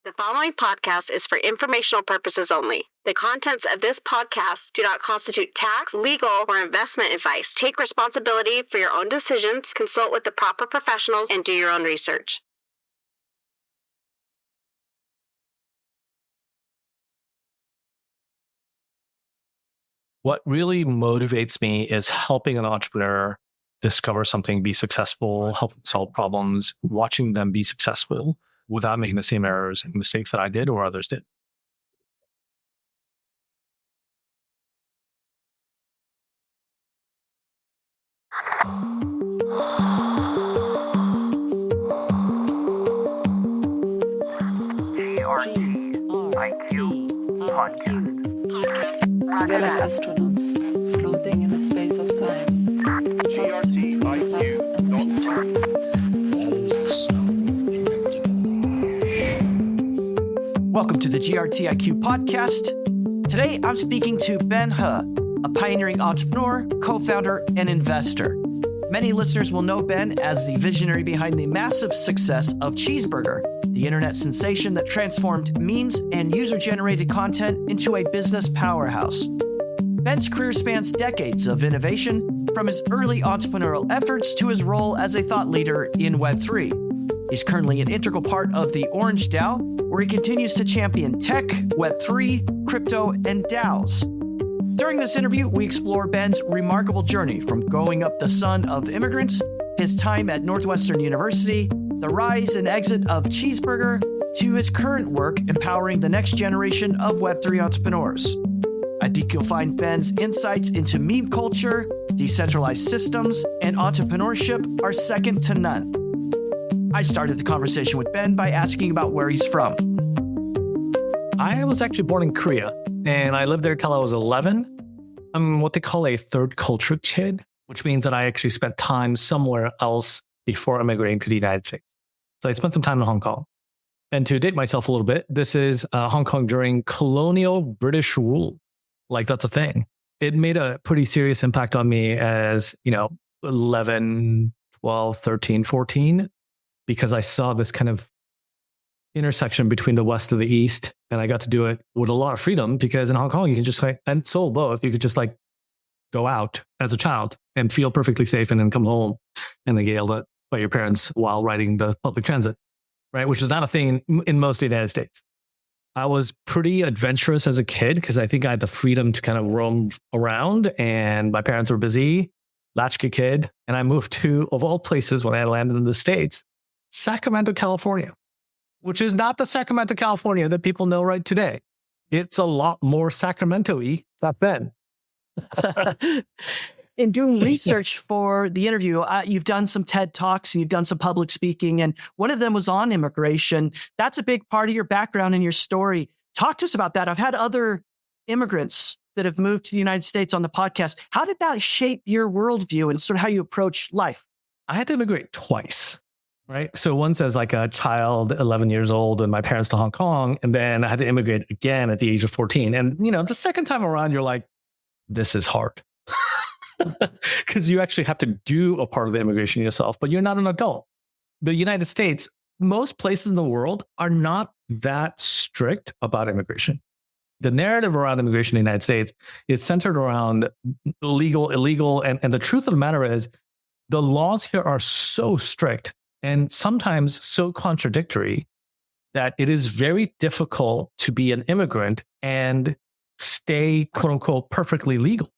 The following podcast is for informational purposes only. The contents of this podcast do not constitute tax, legal, or investment advice. Take responsibility for your own decisions, consult with the proper professionals, and do your own research. What really motivates me is helping an entrepreneur discover something, be successful, help them solve problems, watching them be successful without making the same errors and mistakes that I did or others did. GRTiQ podcast. We're like astronauts floating in the space of time. Lost between the past and the future. That is the sound of inevitable. Welcome to the GRTiQ podcast. Today, I'm speaking to Ben He, a pioneering entrepreneur, co-founder, and investor. Many listeners will know Ben as the visionary behind the massive success of Cheezburger, the internet sensation that transformed memes and user-generated content into a business powerhouse. Ben's career spans decades of innovation, from his early entrepreneurial efforts to his role as a thought leader in Web3. He's currently an integral part of the Orange DAO, where he continues to champion tech, Web3, crypto, and DAOs. During this interview, we explore Ben's remarkable journey from growing up the son of immigrants, his time at Northwestern University, the rise and exit of Cheezburger, to his current work empowering the next generation of Web3 entrepreneurs. I think you'll find Ben's insights into meme culture, decentralized systems, and entrepreneurship are second to none. I started the conversation with Ben by asking about where he's from. I was actually born in Korea, and I lived there till I was 11. I'm what they call a third culture kid, which means that I actually spent time somewhere else before immigrating to the United States. So I spent some time in Hong Kong. And to date myself a little bit, this is Hong Kong during colonial British rule. Like, that's a thing. It made a pretty serious impact on me as, 11, 12, 13, 14, because I saw this kind of intersection between the West and the East. And I got to do it with a lot of freedom, because in Hong Kong, you can just and Seoul both, you could just go out as a child and feel perfectly safe and then come home and then get yelled at by your parents while riding the public transit, right? Which is not a thing in most of the United States. I was pretty adventurous as a kid because I think I had the freedom to kind of roam around, and my parents were busy, latchkey kid. And I moved to, of all places, when I landed in the States, Sacramento, California, which is not the Sacramento, California that people know right today. It's a lot more Sacramento-y back then. In doing research for the interview, you've done some TED Talks and you've done some public speaking, and one of them was on immigration. That's a big part of your background and your story. Talk to us about that. I've had other immigrants that have moved to the United States on the podcast. How did that shape your worldview and sort of how you approach life? I had to immigrate twice, right? So once as like a child, 11 years old, and my parents to Hong Kong, and then I had to immigrate again at the age of 14. And, the second time around, you're like, this is hard. Because you actually have to do a part of the immigration yourself, but you're not an adult. The United States, most places in the world are not that strict about immigration. The narrative around immigration in the United States is centered around legal, illegal. And the truth of the matter is the laws here are so strict and sometimes so contradictory that it is very difficult to be an immigrant and stay, quote unquote, perfectly legal.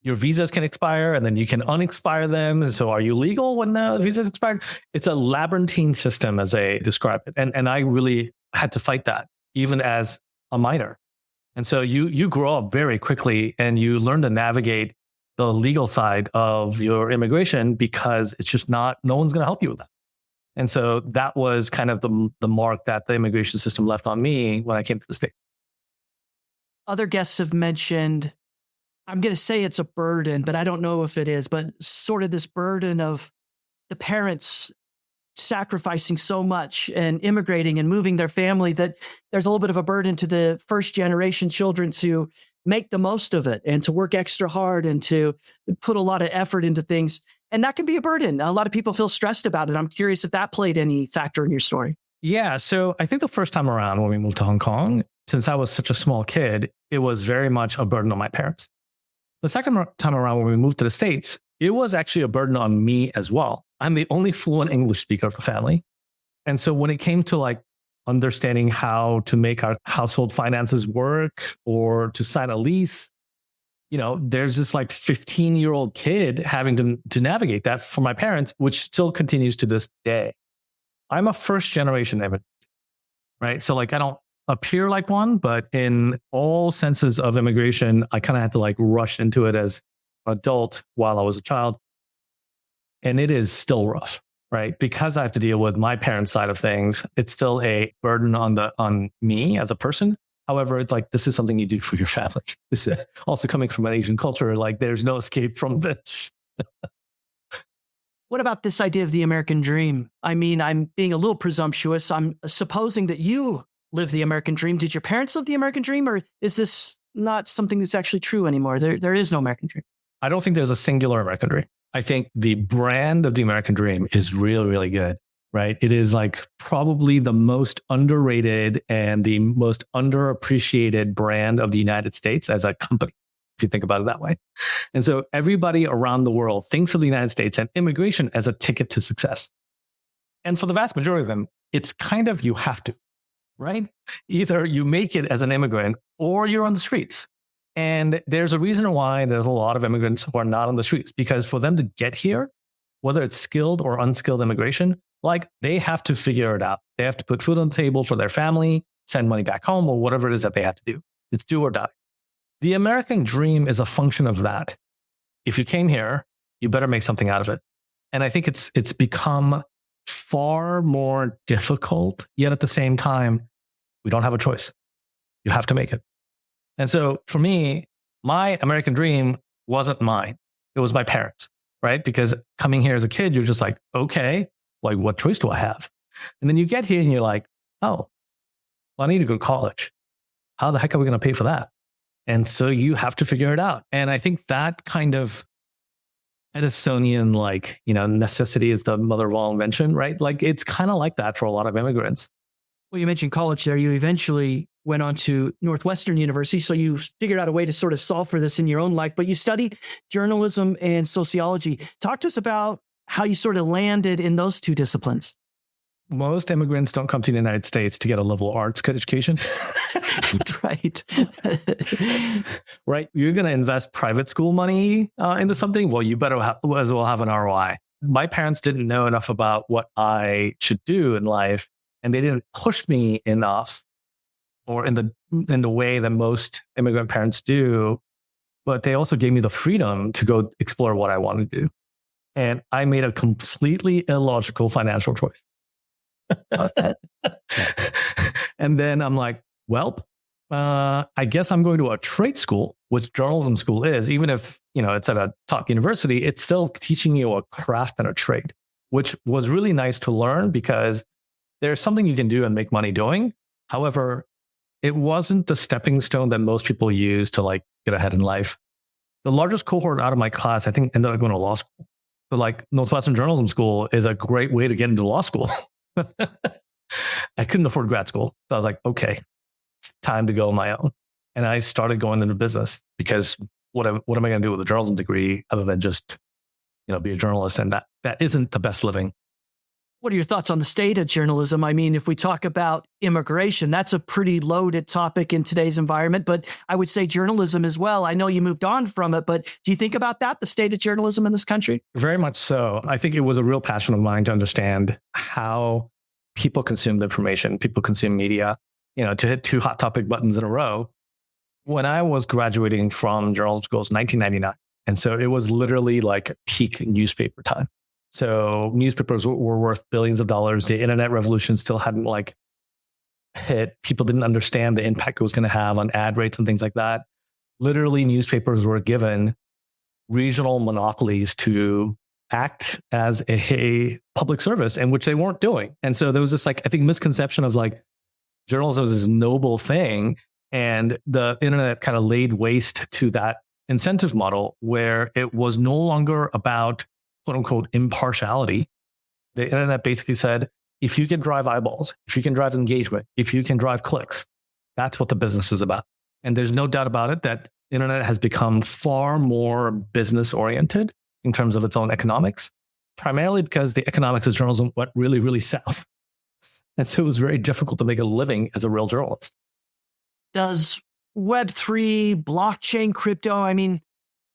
Your visas can expire and then you can unexpire them. So are you legal when the visa's expired? It's a labyrinthine system, as they describe it. And I really had to fight that, even as a minor. And so you grow up very quickly and you learn to navigate the legal side of your immigration, because it's just no one's going to help you with that. And so that was kind of the mark that the immigration system left on me when I came to the States. Other guests have mentioned, I'm going to say it's a burden, but I don't know if it is, but sort of this burden of the parents sacrificing so much and immigrating and moving their family, that there's a little bit of a burden to the first generation children to make the most of it and to work extra hard and to put a lot of effort into things. And that can be a burden. A lot of people feel stressed about it. I'm curious if that played any factor in your story. Yeah. So I think the first time around when we moved to Hong Kong, since I was such a small kid, it was very much a burden on my parents. The second time around when we moved to the States, it was actually a burden on me as well. I'm the only fluent English speaker of the family. And so when it came to like understanding how to make our household finances work or to sign a lease, there's this like 15-year-old kid having to navigate that for my parents, which still continues to this day. I'm a first generation immigrant, right? So like I don't appear like one, but in all senses of immigration, I kind of had to like rush into it as an adult while I was a child. And it is still rough, right? Because I have to deal with my parents' side of things. It's still a burden on me as a person. However, it's like, this is something you do for your family. This is also coming from an Asian culture. Like there's no escape from this. What about this idea of the American dream? I mean, I'm being a little presumptuous. I'm supposing that you live the American dream. Did your parents live the American dream, or is this not something that's actually true anymore? There is no American dream. I don't think there's a singular American dream. I think the brand of the American dream is really, really good, right? It is like probably the most underrated and the most underappreciated brand of the United States as a company, if you think about it that way. And so everybody around the world thinks of the United States and immigration as a ticket to success. And for the vast majority of them, it's kind of you have to, right? Either you make it as an immigrant or you're on the streets. And there's a reason why there's a lot of immigrants who are not on the streets, because for them to get here, whether it's skilled or unskilled immigration, like they have to figure it out. They have to put food on the table for their family, send money back home, or whatever it is that they have to do. It's do or die. The American dream is a function of that. If you came here, you better make something out of it. And I think it's become far more difficult, yet at the same time, we don't have a choice. You have to make it. And so for me, my American dream wasn't mine. It was my parents, right? Because coming here as a kid, you're just like, okay, like what choice do I have? And then you get here and you're like, oh, well, I need to go to college. How the heck are we going to pay for that? And so you have to figure it out. And I think that kind of Edisonian, necessity is the mother of all invention, right? Like it's kind of like that for a lot of immigrants. Well, you mentioned college there. You eventually went on to Northwestern University. So you figured out a way to sort of solve for this in your own life, but you studied journalism and sociology. Talk to us about how you sort of landed in those two disciplines. Most immigrants don't come to the United States to get a liberal arts education. Right. Right. You're going to invest private school money into something. Well, you better as well have an ROI. My parents didn't know enough about what I should do in life, and they didn't push me enough or in the way that most immigrant parents do. But they also gave me the freedom to go explore what I wanted to do. And I made a completely illogical financial choice. And then I'm like, well, I guess I'm going to a trade school, which journalism school is. Even if it's at a top university, it's still teaching you a craft and a trade, which was really nice to learn because there's something you can do and make money doing. However, it wasn't the stepping stone that most people use to like get ahead in life. The largest cohort out of my class, I think, ended up going to law school. So like Northwestern Journalism School is a great way to get into law school. I couldn't afford grad school. So I was like, okay, it's time to go on my own. And I started going into business because what am I going to do with a journalism degree other than just, be a journalist? And that isn't the best living. What are your thoughts on the state of journalism? I mean, if we talk about immigration, that's a pretty loaded topic in today's environment, but I would say journalism as well. I know you moved on from it, but do you think about that, the state of journalism in this country? Very much so. I think it was a real passion of mine to understand how people consume information, people consume media, to hit two hot topic buttons in a row. When I was graduating from journalism school, it was 1999. And so it was literally like peak newspaper time. So newspapers were worth billions of dollars. The internet revolution still hadn't hit. People didn't understand the impact it was going to have on ad rates and things like that. Literally, newspapers were given regional monopolies to act as a public service, and which they weren't doing. And so there was this I think misconception of journalism was this noble thing, and the internet kind of laid waste to that incentive model where it was no longer about quote unquote impartiality. The internet basically said, if you can drive eyeballs, if you can drive engagement, if you can drive clicks, that's what the business is about. And there's no doubt about it that internet has become far more business oriented in terms of its own economics, primarily because the economics of journalism went really, really south. And so it was very difficult to make a living as a real journalist. Does Web3, blockchain, crypto,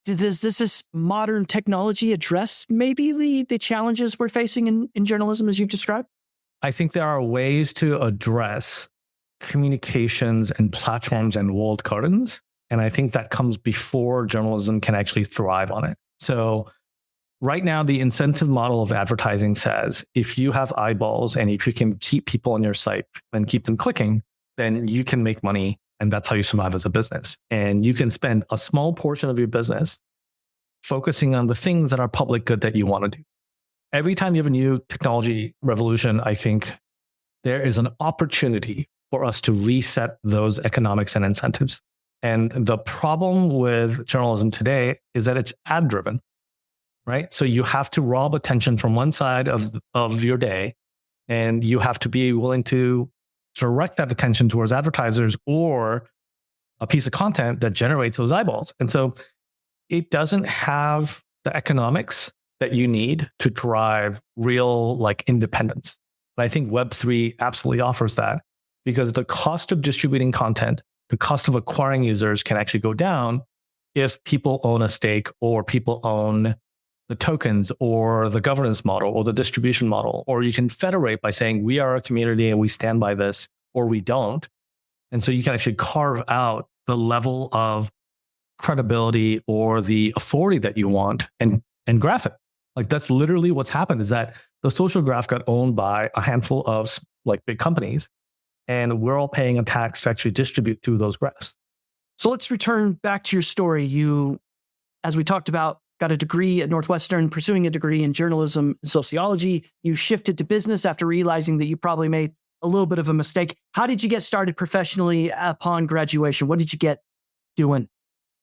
does this modern technology address maybe the challenges we're facing in journalism as you've described? I think there are ways to address communications and platforms and walled gardens. And I think that comes before journalism can actually thrive on it. So right now, the incentive model of advertising says if you have eyeballs and if you can keep people on your site and keep them clicking, then you can make money. And that's how you survive as a business. And you can spend a small portion of your business focusing on the things that are public good that you want to do. Every time you have a new technology revolution, I think there is an opportunity for us to reset those economics and incentives. And the problem with journalism today is that it's ad driven, right? So you have to rob attention from one side of your day, and you have to be willing to direct that attention towards advertisers or a piece of content that generates those eyeballs. And so it doesn't have the economics that you need to drive real independence. And I think Web3 absolutely offers that, because the cost of distributing content, the cost of acquiring users can actually go down if people own a stake or people own the tokens or the governance model or the distribution model, or you can federate by saying we are a community and we stand by this, or we don't. And so you can actually carve out the level of credibility or the authority that you want and graph it. That's literally what's happened, is that the social graph got owned by a handful of big companies, and we're all paying a tax to actually distribute through those graphs. So let's return back to your story. You, as we talked about, got a degree at Northwestern, pursuing a degree in journalism and sociology. You shifted to business after realizing that you probably made a little bit of a mistake. How did you get started professionally upon graduation? What did you get doing?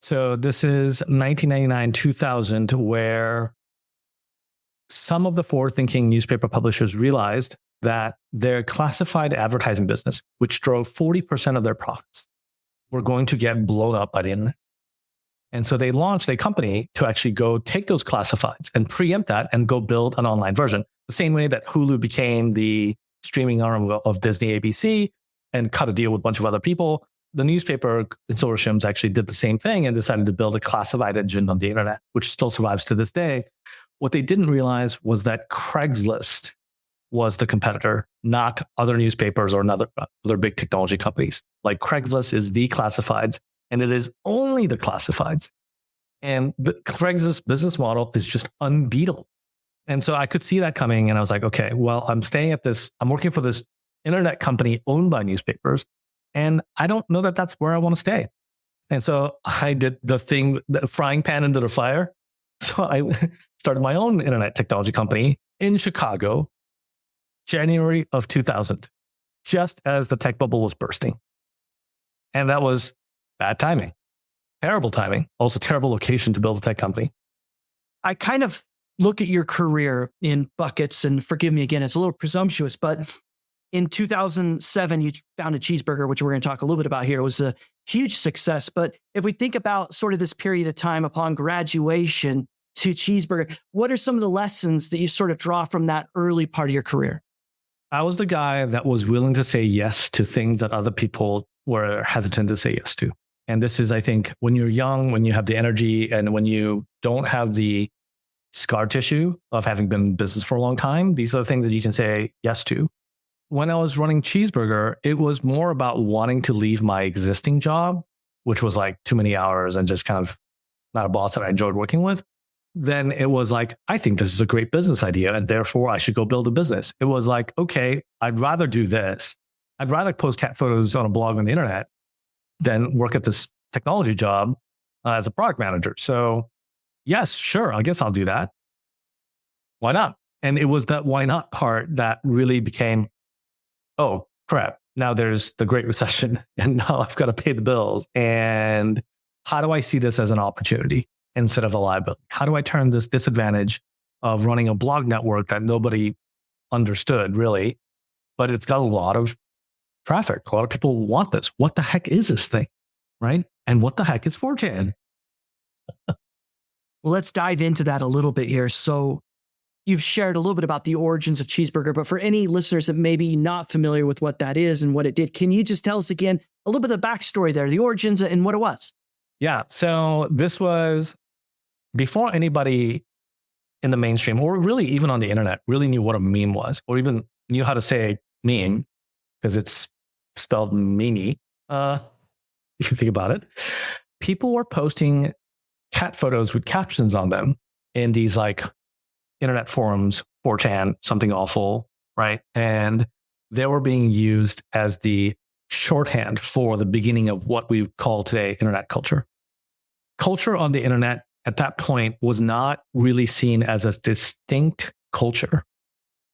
So this is 1999, 2000, where some of the forward-thinking newspaper publishers realized that their classified advertising business, which drove 40% of their profits, were going to get blown up by the internet. And so they launched a company to actually go take those classifieds and preempt that and go build an online version. The same way that Hulu became the streaming arm of Disney ABC and cut a deal with a bunch of other people, the newspaper consortiums actually did the same thing and decided to build a classified engine on the internet, which still survives to this day. What they didn't realize was that Craigslist was the competitor, not other newspapers or other big technology companies. Craigslist is the classifieds, and it is only the classifieds. And the Craigslist business model is just unbeatable. And so I could see that coming, and I was like, okay, well, I'm working for this internet company owned by newspapers, and I don't know that that's where I want to stay. And so I did the frying pan into the fire. So I started my own internet technology company in Chicago, January of 2000, just as the tech bubble was bursting. And that was bad timing, terrible timing, also terrible location to build a tech company. I kind of look at your career in buckets, and forgive me again, it's a little presumptuous, but in 2007, you founded Cheezburger, which we're going to talk a little bit about here. It was a huge success. But if we think about sort of this period of time upon graduation to Cheezburger, what are some of the lessons that you sort of draw from that early part of your career? I was the guy that was willing to say yes to things that other people were hesitant to say yes to. And this is, I think, when you're young, when you have the energy, and when you don't have the scar tissue of having been in business for a long time, these are the things that you can say yes to. When I was running Cheezburger, it was more about wanting to leave my existing job, which was too many hours and just kind of not a boss that I enjoyed working with. Then it was I think this is a great business idea, and therefore I should go build a business. It was okay, I'd rather do this. I'd rather post cat photos on a blog on the internet than work at this technology job as a product manager. So yes, sure, I guess I'll do that. Why not? And it was that why not part that really became, oh crap, now there's the Great Recession, and now I've got to pay the bills. And how do I see this as an opportunity instead of a liability? How do I turn this disadvantage of running a blog network that nobody understood really but it's got a lot of traffic. A lot of people want this. What the heck is this thing? Right? And what the heck is 4chan? Well, let's dive into that a little bit here. So you've shared a little bit about the origins of Cheezburger, but for any listeners that may be not familiar with what that is and what it did, can you just tell us again a little bit of the backstory there, the origins and what it was? Yeah. So this was before anybody in the mainstream, or really even on the internet, really knew what a meme was, or even knew how to say meme, because it's spelled meme. If you think about it, people were posting cat photos with captions on them in these like internet forums, 4chan, something awful, right? And they were being used as the shorthand for the beginning of what we call today internet culture. Culture on the internet at that point was not really seen as a distinct culture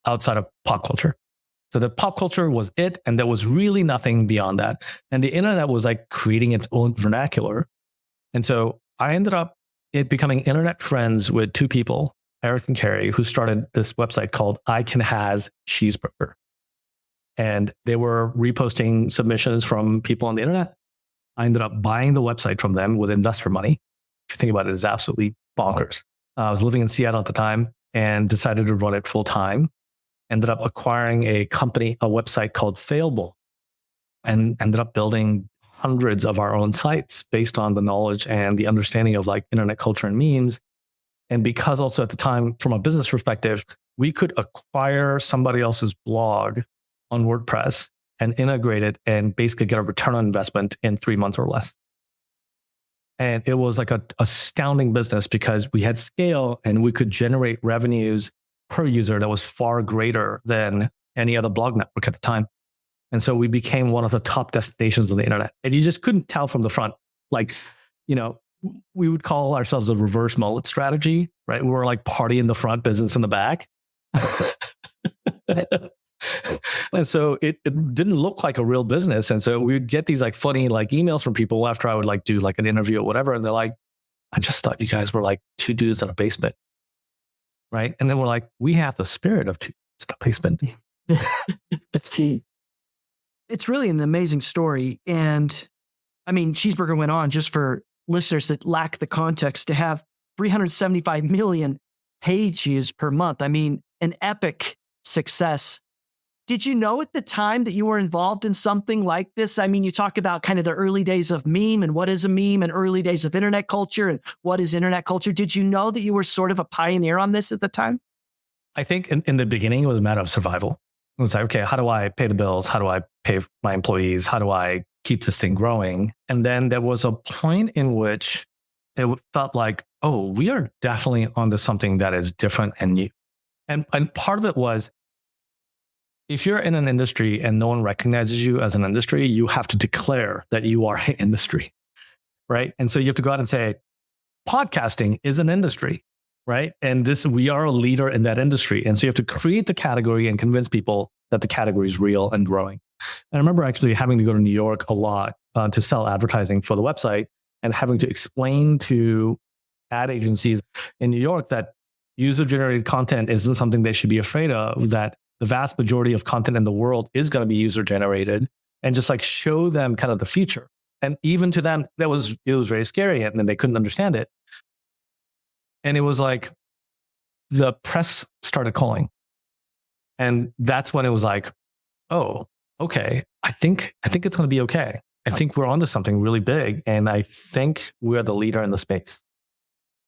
outside of pop culture. So the pop culture was it, and there was really nothing beyond that. And the internet was like creating its own vernacular. And so I ended up becoming internet friends with two people, Eric and Carrie, who started this website called I Can Has Cheezburger. And they were reposting submissions from people on the internet. I ended up buying the website from them with investor money. If you think about it, it's absolutely bonkers. I was living in Seattle at the time and decided to run it full time. Ended up acquiring a company, a website called Failable, and ended up building hundreds of our own sites based on the knowledge and the understanding of like internet culture and memes. And because also at the time, from a business perspective, we could acquire somebody else's blog on WordPress and integrate it and basically get a return on investment in 3 months or less. And it was like a astounding business because we had scale and we could generate revenues per user that was far greater than any other blog network at the time. And so we became one of the top destinations on the internet. And you just couldn't tell from the front. Like, you know, we would call ourselves a reverse mullet strategy, right? We were like party in the front, business in the back. And so it didn't look like a real business. And so we would get these like funny like emails from people after I would like do like an interview or whatever. And they're like, I just thought you guys were like two dudes in a basement. Right. And then we're like, we have the spirit of two dudes in a basement. That's key. It's really an amazing story. And I mean, Cheezburger went on, just for listeners that lack the context, to have 375 million page views per month. I mean, an epic success. Did you know at the time that you were involved in something like this? I mean, you talk about kind of the early days of meme and what is a meme, and early days of internet culture and what is internet culture. Did you know that you were sort of a pioneer on this at the time? I think in the beginning, it was a matter of survival. It was like, okay, how do I pay the bills? How do I pay my employees? How do I keep this thing growing? And then there was a point in which it felt like, oh, we are definitely onto something that is different and new. And part of it was, if you're in an industry and no one recognizes you as an industry, you have to declare that you are an industry, right? And so you have to go out and say, podcasting is an industry, right? And we are a leader in that industry. And so you have to create the category and convince people that the category is real and growing. And I remember actually having to go to New York a lot to sell advertising for the website, and having to explain to ad agencies in New York that user-generated content isn't something they should be afraid of, that the vast majority of content in the world is going to be user-generated, and just like show them kind of the future. And even to them, it was very scary, and then they couldn't understand it. And it was like the press started calling. And that's when it was like, oh, okay, I think it's going to be okay. I think we're onto something really big, and I think we're the leader in the space.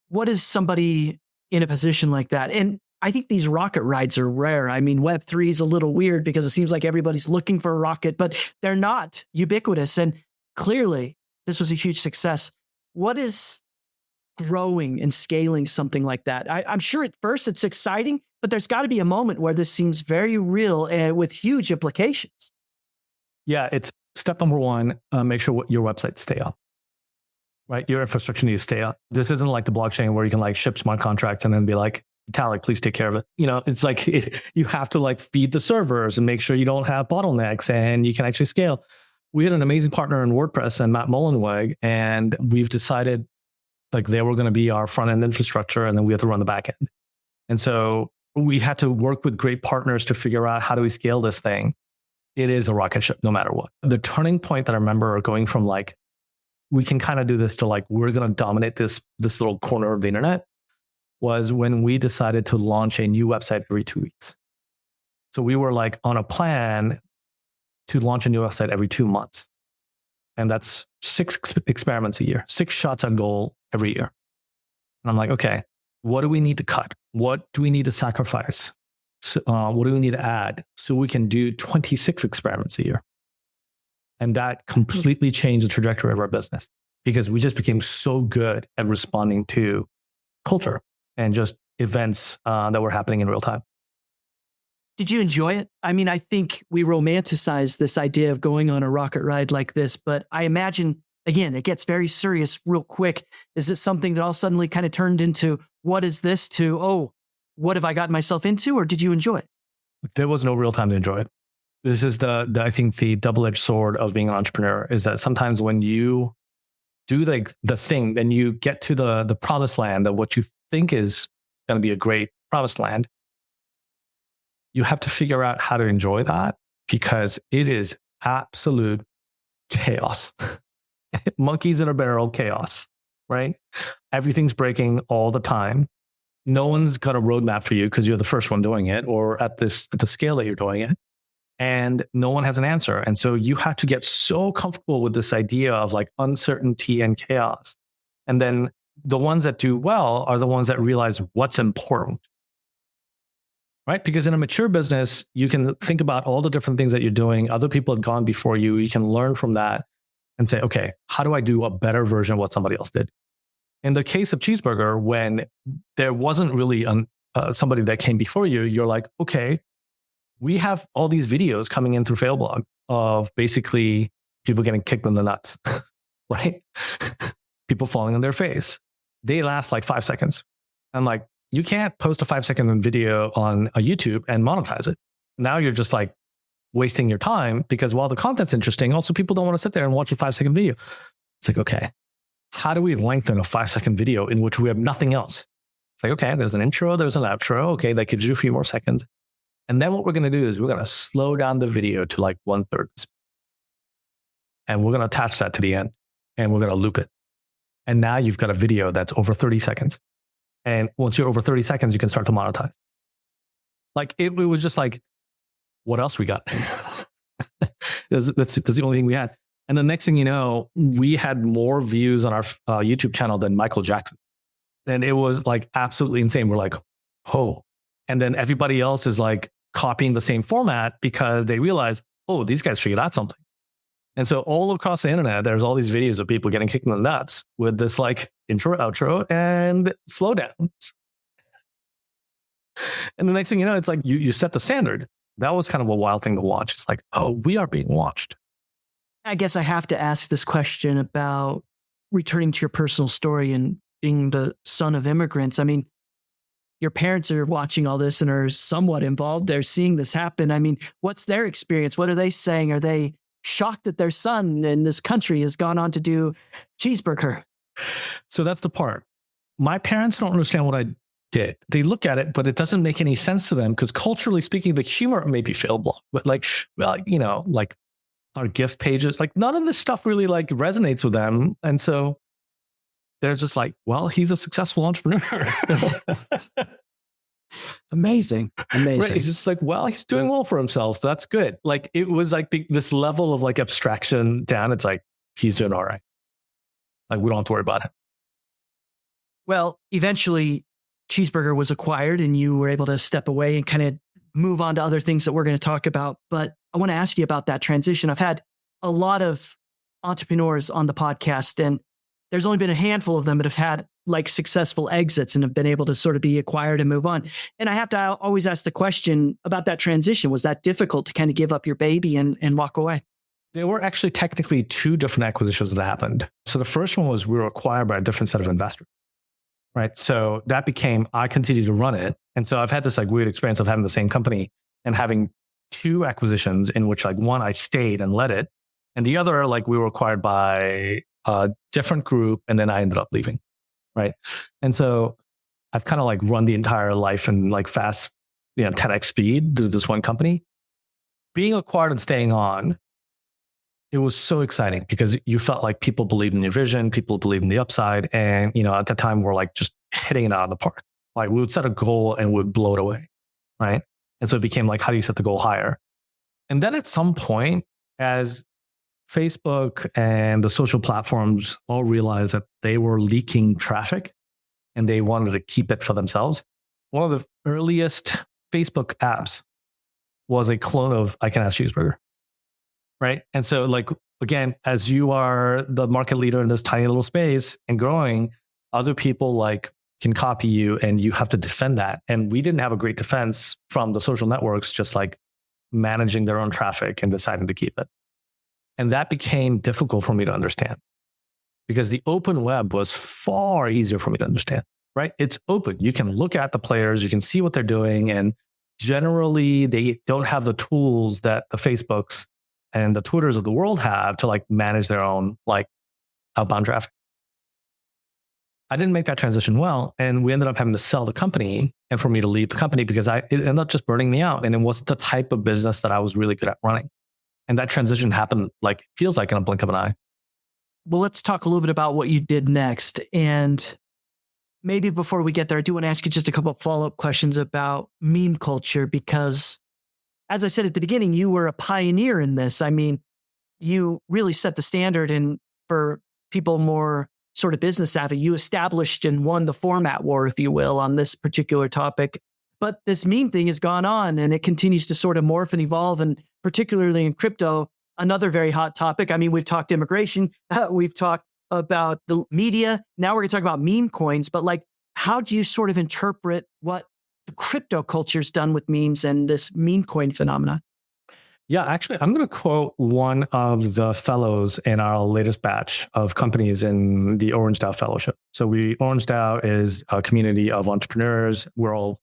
What is somebody in a position like that? And I think these rocket rides are rare. I mean, Web3 is a little weird because it seems like everybody's looking for a rocket, but they're not ubiquitous. And clearly, this was a huge success. What is growing and scaling something like that? I'm sure at first it's exciting, but there's got to be a moment where this seems very real and with huge implications. Yeah, it's step number one, make sure your website stay up, right? Your infrastructure needs to stay up. This isn't like the blockchain where you can like ship smart contracts and then be like, Vitalik, please take care of it. You know, it's like you have to like feed the servers and make sure you don't have bottlenecks and you can actually scale. We had an amazing partner in WordPress and Matt Mullenweg, and we've decided like they were going to be our front end infrastructure, and then we have to run the back end. And so we had to work with great partners to figure out how do we scale this thing. it is a rocket ship no matter what. The turning point that I remember going from like, we can kind of do this to like, we're going to dominate this little corner of the internet was when we decided to launch a new website every 2 weeks. So we were like on a plan to launch a new website every 2 months. And that's 6 experiments a year, 6 shots on goal every year. And I'm like, okay, what do we need to cut? What do we need to sacrifice? So, what do we need to add so we can do 26 experiments a year? And that completely changed the trajectory of our business because we just became so good at responding to culture and just events that were happening in real time. Did you enjoy it? I mean, I think we romanticize this idea of going on a rocket ride like this, but I imagine, again, it gets very serious real quick. Is it something that all suddenly kind of turned into, what is this to, oh, what have I gotten myself into? Or did you enjoy it? There was no real time to enjoy it. This is I think the double-edged sword of being an entrepreneur is that sometimes when you do the thing, then you get to the promised land of what you think is going to be a great promised land. You have to figure out how to enjoy that because it is absolute chaos. Monkeys in a barrel chaos, right? Everything's breaking all the time. No one's got a roadmap for you because you're the first one doing it or at the scale that you're doing it. And no one has an answer. And so you have to get so comfortable with this idea of like uncertainty and chaos. And then the ones that do well are the ones that realize what's important. Right? Because in a mature business, you can think about all the different things that you're doing. Other people have gone before you. You can learn from that and say, okay, how do I do a better version of what somebody else did? In the case of Cheezburger, when there wasn't really somebody that came before you, you're like, okay, we have all these videos coming in through Failblog of basically people getting kicked in the nuts, right? People falling on their face. They last like 5 seconds. I'm like, you can't post a 5-second video on a YouTube and monetize it. Now you're just like wasting your time because while the content's interesting, also people don't want to sit there and watch a 5-second video. It's like, okay, how do we lengthen a 5-second video in which we have nothing else? It's like, okay, there's an intro, there's an outro. Okay, that gives you a few more seconds. And then what we're going to do is we're going to slow down the video to like 1/3. And we're going to attach that to the end and we're going to loop it. And now you've got a video that's over 30 seconds. And once you're over 30 seconds, you can start to monetize. Like it was just like, what else we got? that's the only thing we had. And the next thing you know, we had more views on our YouTube channel than Michael Jackson. And it was like absolutely insane. We're like, oh. And then everybody else is like copying the same format because they realize, oh, these guys figured out something. And so all across the internet, there's all these videos of people getting kicked in the nuts with this like intro, outro, and slowdowns. And the next thing you know, it's like you set the standard. That was kind of a wild thing to watch. It's like, oh, we are being watched. I guess I have to ask this question about returning to your personal story and being the son of immigrants. I mean, your parents are watching all this and are somewhat involved. They're seeing this happen. I mean, what's their experience? What are they saying? Are they shocked that their son in this country has gone on to do Cheezburger? So that's the part. My parents don't understand what I did. They look at it, but it doesn't make any sense to them because culturally speaking, the humor may be Failblog, but like, well, you know, like our gift pages, like none of this stuff really like resonates with them. And so they're just like, well, he's a successful entrepreneur. Amazing. Right. It's just like, well, he's doing well for himself. So that's good. Like it was like this level of like abstraction down. It's like, he's doing all right. Like we don't have to worry about it. Well, eventually Cheezburger was acquired and you were able to step away and kind of move on to other things that we're going to talk about. But I want to ask you about that transition. I've had a lot of entrepreneurs on the podcast and there's only been a handful of them that have had like successful exits and have been able to sort of be acquired and move on. And I have to always ask the question about that transition. Was that difficult to kind of give up your baby and walk away? There were actually technically 2 different acquisitions that happened. So the first one was we were acquired by a different set of investors, right? So that became, I continued to run it. And so I've had this like weird experience of having the same company and having 2 acquisitions in which like one, I stayed and led it. And the other, like we were acquired by a different group and then I ended up leaving, right? And so I've kind of like run the entire life in like fast, 10x speed through this one company. being acquired and staying on, it was so exciting because you felt like people believed in your vision, people believed in the upside. And, at that time, we're like just hitting it out of the park. Like we would set a goal and would blow it away. Right. And so it became like, how do you set the goal higher? And then at some point, as Facebook and the social platforms all realized that they were leaking traffic and they wanted to keep it for themselves, one of the earliest Facebook apps was a clone of I Can Ask Cheeseburger. Right. And so like, again, as you are the market leader in this tiny little space and growing, other people like can copy you and you have to defend that. And we didn't have a great defense from the social networks, just like managing their own traffic and deciding to keep it. And that became difficult for me to understand because the open web was far easier for me to understand, right? It's open. You can look at the players, you can see what they're doing. And generally they don't have the tools that the Facebooks and the Twitters of the world have to like manage their own like outbound traffic. I didn't make that transition well. And we ended up having to sell the company and for me to leave the company because it ended up just burning me out. And it wasn't the type of business that I was really good at running. And that transition happened like, feels like in a blink of an eye. Well, let's talk a little bit about what you did next. And maybe before we get there, I do want to ask you just a couple of follow-up questions about meme culture, because as I said at the beginning, you were a pioneer in this. I mean, you really set the standard, and for people more sort of business savvy, you established and won the format war, if you will, on this particular topic. But this meme thing has gone on and it continues to sort of morph and evolve, and particularly in crypto, another very hot topic. I mean, we've talked immigration, we've talked about the media. Now we're going to talk about meme coins, but like, how do you sort of interpret what the crypto culture's done with memes and this meme coin phenomena? Yeah, actually, I'm going to quote one of the fellows in our latest batch of companies in the Orange DAO Fellowship. So Orange DAO is a community of entrepreneurs. We're all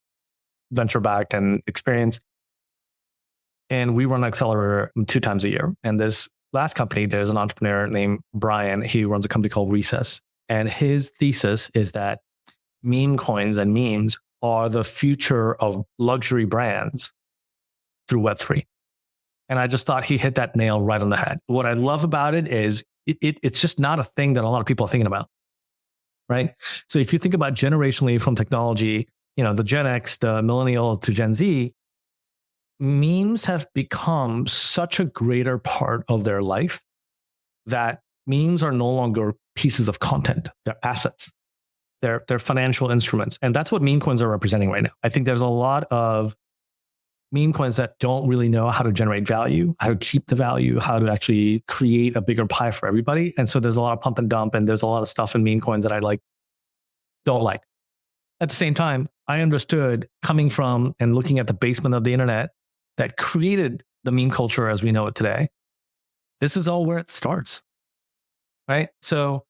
venture-backed and experienced. And we run an accelerator 2 times a year. And this last company, there's an entrepreneur named Brian. He runs a company called Recess. And his thesis is that meme coins and memes are the future of luxury brands through Web3. And I just thought he hit that nail right on the head. What I love about it is it's just not a thing that a lot of people are thinking about, right? So if you think about generationally from technology, the Gen X, the millennial to Gen Z, memes have become such a greater part of their life that memes are no longer pieces of content. They're assets. They're financial instruments. And that's what meme coins are representing right now. I think there's a lot of meme coins that don't really know how to generate value, how to keep the value, how to actually create a bigger pie for everybody. And so there's a lot of pump and dump, and there's a lot of stuff in meme coins that I don't like. At the same time, I understood coming from and looking at the basement of the internet that created the meme culture as we know it today. This is all where it starts, right? So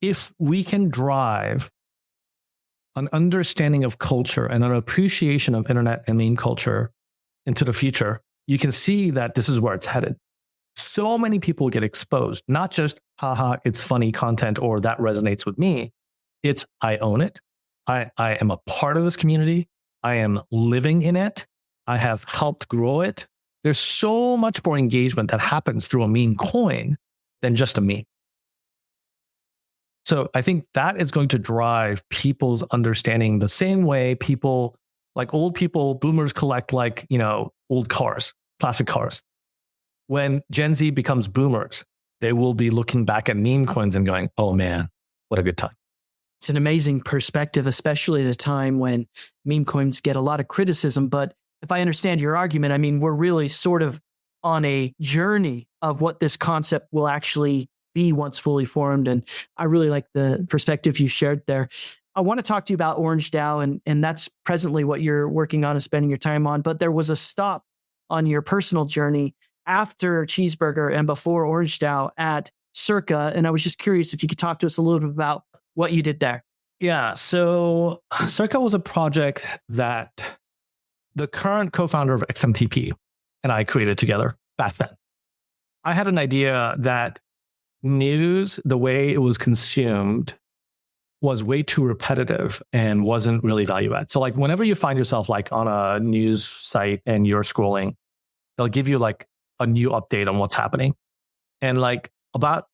if we can drive an understanding of culture and an appreciation of internet and meme culture into the future, you can see that this is where it's headed. So many people get exposed, not just, haha, it's funny content or that resonates with me. It's, I own it. I am a part of this community. I am living in it. I have helped grow it. There's so much more engagement that happens through a meme coin than just a meme. So I think that is going to drive people's understanding the same way people, like old people, boomers collect old cars, classic cars. When Gen Z becomes boomers, they will be looking back at meme coins and going, oh man, what a good time. It's an amazing perspective, especially at a time when meme coins get a lot of criticism. But if I understand your argument, I mean, we're really sort of on a journey of what this concept will actually be once fully formed. And I really like the perspective you shared there. I want to talk to you about Orange DAO, and that's presently what you're working on and spending your time on. But there was a stop on your personal journey after Cheezburger and before Orange DAO at Circa. And I was just curious if you could talk to us a little bit about what you did there. Yeah, so Circa was a project that the current co-founder of XMTP and I created together back then. I had an idea that news, the way it was consumed, was way too repetitive and wasn't really value add. So like whenever you find yourself like on a news site and you're scrolling, they'll give you like a new update on what's happening. And like about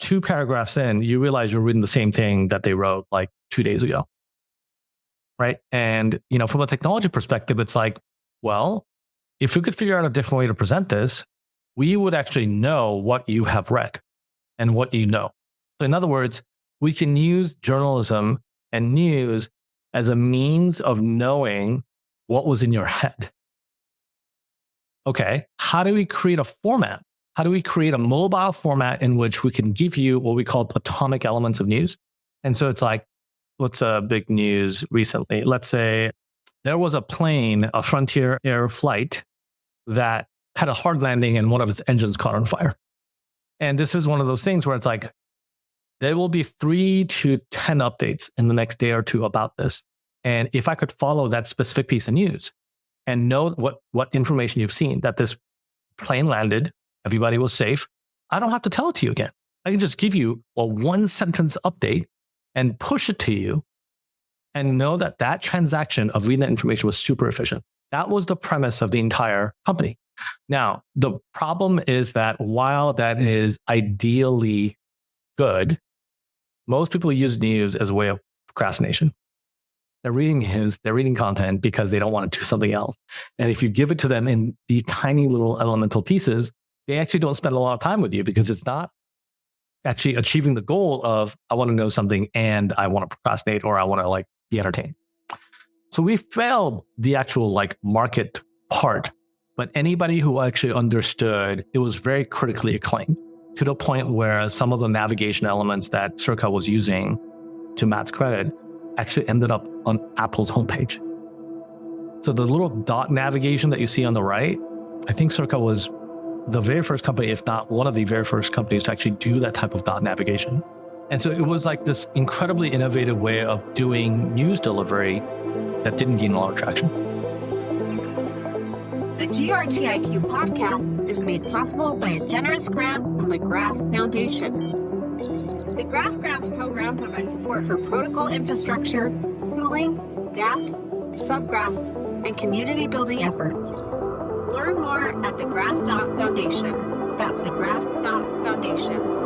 2 paragraphs in, you realize you're reading the same thing that they wrote like 2 days ago. Right. And, from a technology perspective, it's like, well, if we could figure out a different way to present this, we would actually know what you have read and what you know. So in other words, we can use journalism and news as a means of knowing what was in your head. Okay, how do we create a format? How do we create a mobile format in which we can give you what we call atomic elements of news? And so it's like, what's a big news recently? Let's say there was a plane, a Frontier Air flight that had a hard landing and one of its engines caught on fire. And this is one of those things where it's like, there will be 3 to 10 updates in the next day or 2 about this. And if I could follow that specific piece of news and know what information you've seen, that this plane landed, everybody was safe, I don't have to tell it to you again. I can just give you a 1-sentence update and push it to you and know that that transaction of reading that information was super efficient. That was the premise of the entire company. Now, the problem is that while that is ideally good, most people use news as a way of procrastination. They're reading news, they're reading content because they don't want to do something else. And if you give it to them in these tiny little elemental pieces, they actually don't spend a lot of time with you because it's not actually achieving the goal of, I want to know something and I want to procrastinate or I want to like be entertained. So we failed the actual like market part, but anybody who actually understood, it was very critically acclaimed to the point where some of the navigation elements that Circa was using, to Matt's credit, actually ended up on Apple's homepage. So the little dot navigation that you see on the right, I think Circa was the very first company, if not one of the very first companies to actually do that type of dot navigation. And so it was like this incredibly innovative way of doing news delivery that didn't gain a lot of traction. The GRTiQ podcast is made possible by a generous grant from the Graph Foundation. The Graph Grants program provides support for protocol infrastructure, tooling, dApps, subgraphs, and community building efforts. Learn more at thegraph.foundation. That's thegraph.foundation.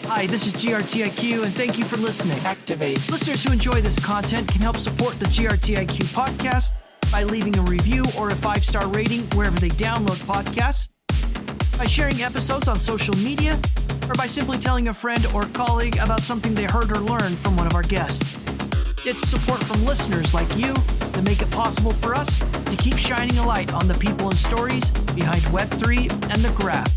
Hi, this is GRTiQ, and thank you for listening. Activate. Listeners who enjoy this content can help support the GRTiQ podcast by leaving a review or a 5-star rating wherever they download podcasts, by sharing episodes on social media, or by simply telling a friend or colleague about something they heard or learned from one of our guests. It's support from listeners like you that make it possible for us to keep shining a light on the people and stories behind Web3 and the graph.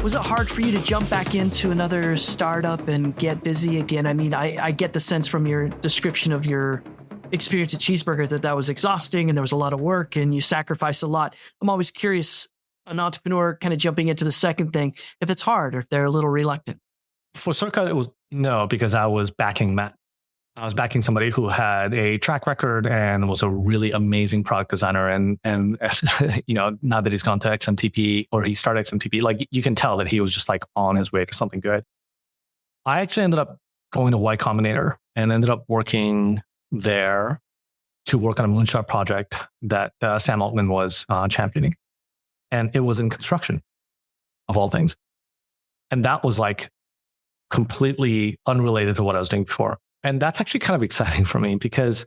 Was it hard for you to jump back into another startup and get busy again? I mean, I get the sense from your description of your experience at Cheezburger that was exhausting and there was a lot of work and you sacrificed a lot. I'm always curious, an entrepreneur kind of jumping into the second thing, if it's hard or if they're a little reluctant. For Circa, it was no, because I was backing Matt. I was backing somebody who had a track record and was a really amazing product designer. And now that he's gone to XMTP or he started XMTP, like you can tell that he was just like on his way to something good. I actually ended up going to Y Combinator and ended up working there to work on a moonshot project that Sam Altman was championing. And it was in construction, of all things. And that was like completely unrelated to what I was doing before. And that's actually kind of exciting for me because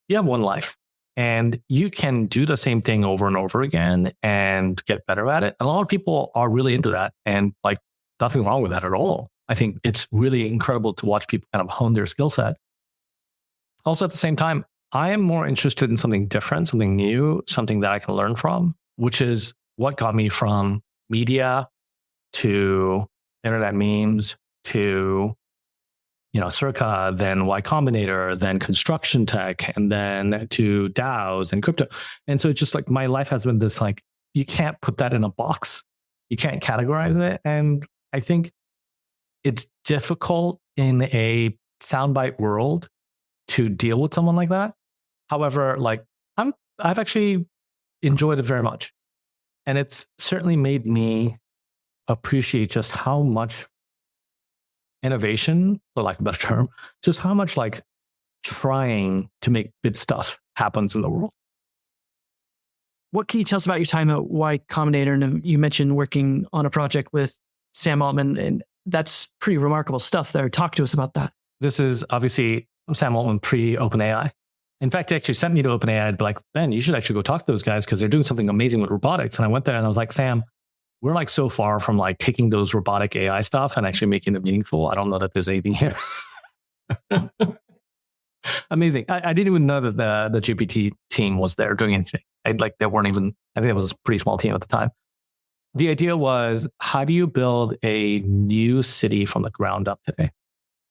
you have one life and you can do the same thing over and over again and get better at it. And a lot of people are really into that and like nothing wrong with that at all. I think it's really incredible to watch people kind of hone their skill set. Also at the same time, I am more interested in something different, something new, something that I can learn from, which is what got me from media to internet memes to Circa, then Y Combinator, then construction tech, and then to DAOs and crypto. And so it's just like my life has been this like, you can't put that in a box. You can't categorize it. And I think it's difficult in a soundbite world to deal with someone like that. However, like I've actually enjoyed it very much. And it's certainly made me appreciate just how much innovation, for lack of a better term, just how much like trying to make good stuff happens in the world. What can you tell us about your time at Y Combinator? And you mentioned working on a project with Sam Altman, and that's pretty remarkable stuff there. Talk to us about that. This is obviously Sam Altman pre-OpenAI. In fact, he actually sent me to OpenAI and be like, Ben, you should actually go talk to those guys because they're doing something amazing with robotics. And I went there and I was like, Sam, we're like so far from like taking those robotic AI stuff and actually making them meaningful. I don't know that there's anything here. Amazing. I didn't even know that the GPT team was there doing anything. They weren't even, I think it was a pretty small team at the time. The idea was, how do you build a new city from the ground up today?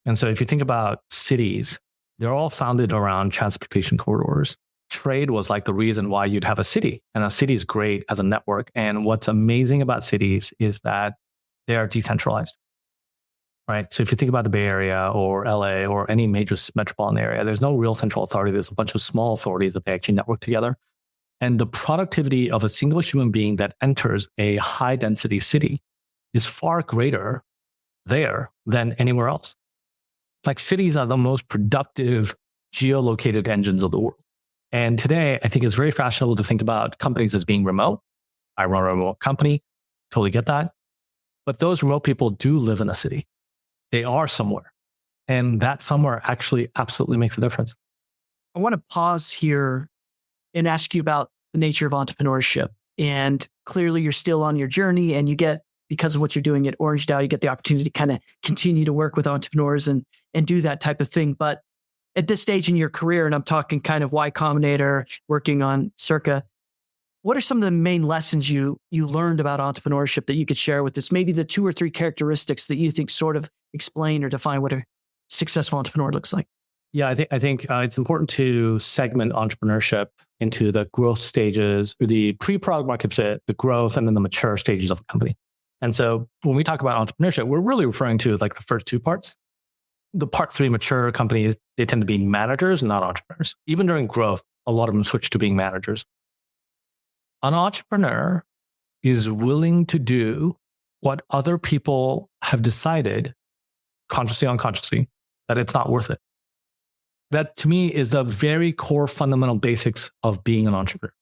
And so if you think about cities, they're all founded around transportation corridors. Trade was like the reason why you'd have a city. And a city is great as a network. And what's amazing about cities is that they are decentralized, right? So if you think about the Bay Area or LA or any major metropolitan area, there's no real central authority. There's a bunch of small authorities that they actually network together. And the productivity of a single human being that enters a high density city is far greater there than anywhere else. Like cities are the most productive geolocated engines of the world. And today, I think it's very fashionable to think about companies as being remote. I run a remote company, totally get that. But those remote people do live in a city. They are somewhere. And that somewhere actually absolutely makes a difference. I want to pause here and ask you about the nature of entrepreneurship. And clearly you're still on your journey and you get, because of what you're doing at Orange DAO, you get the opportunity to kind of continue to work with entrepreneurs and do that type of thing. But at this stage in your career, and I'm talking kind of Y Combinator, working on Circa, what are some of the main lessons you learned about entrepreneurship that you could share with us? Maybe the 2 or 3 characteristics that you think sort of explain or define what a successful entrepreneur looks like. Yeah, I think it's important to segment entrepreneurship into the growth stages, or the pre-product market fit, the growth, and then the mature stages of a company. And so when we talk about entrepreneurship, we're really referring to like the first 2 parts. The part 3 mature companies, they tend to be managers, not entrepreneurs. Even during growth, a lot of them switch to being managers. An entrepreneur is willing to do what other people have decided, consciously, unconsciously, that it's not worth it. That to me is the very core fundamental basics of being an entrepreneur.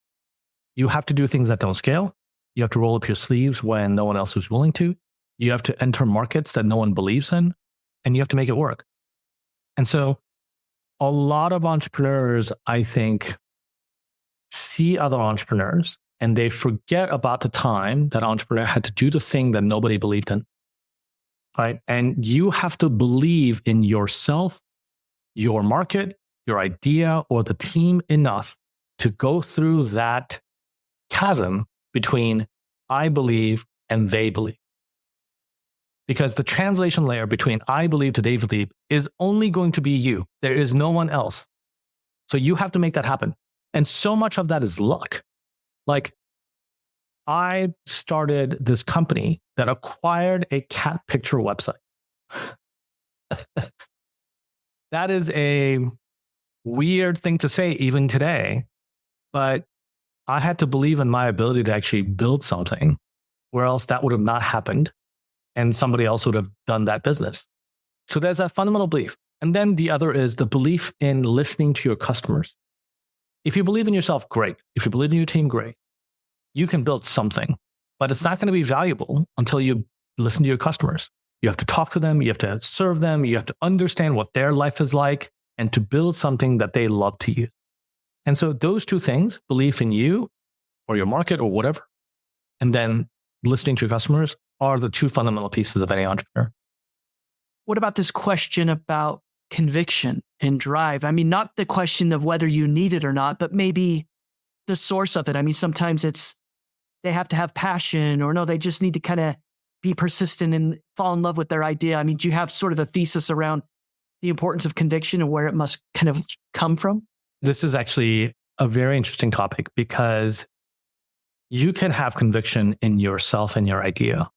You have to do things that don't scale. You have to roll up your sleeves when no one else is willing to. You have to enter markets that no one believes in, and you have to make it work. And so a lot of entrepreneurs, I think, see other entrepreneurs and they forget about the time that entrepreneur had to do the thing that nobody believed in, right? And you have to believe in yourself, your market, your idea, or the team enough to go through that chasm between I believe and they believe. Because the translation layer between I believe to they believe is only going to be you. There is no one else. So you have to make that happen. And so much of that is luck. Like, I started this company that acquired a cat picture website. That is a weird thing to say even today, but I had to believe in my ability to actually build something, or else that would have not happened and somebody else would have done that business. So there's that fundamental belief. And then the other is the belief in listening to your customers. If you believe in yourself, great. If you believe in your team, great. You can build something, but it's not going to be valuable until you listen to your customers. You have to talk to them. You have to serve them. You have to understand what their life is like and to build something that they love to use. And so those 2 things, belief in you or your market or whatever, and then listening to your customers are the 2 fundamental pieces of any entrepreneur. What about this question about conviction and drive? I mean, not the question of whether you need it or not, but maybe the source of it. I mean, sometimes it's they have to have passion, or no, they just need to kind of be persistent and fall in love with their idea. I mean, do you have sort of a thesis around the importance of conviction and where it must kind of come from? This is actually a very interesting topic because you can have conviction in yourself and your idea,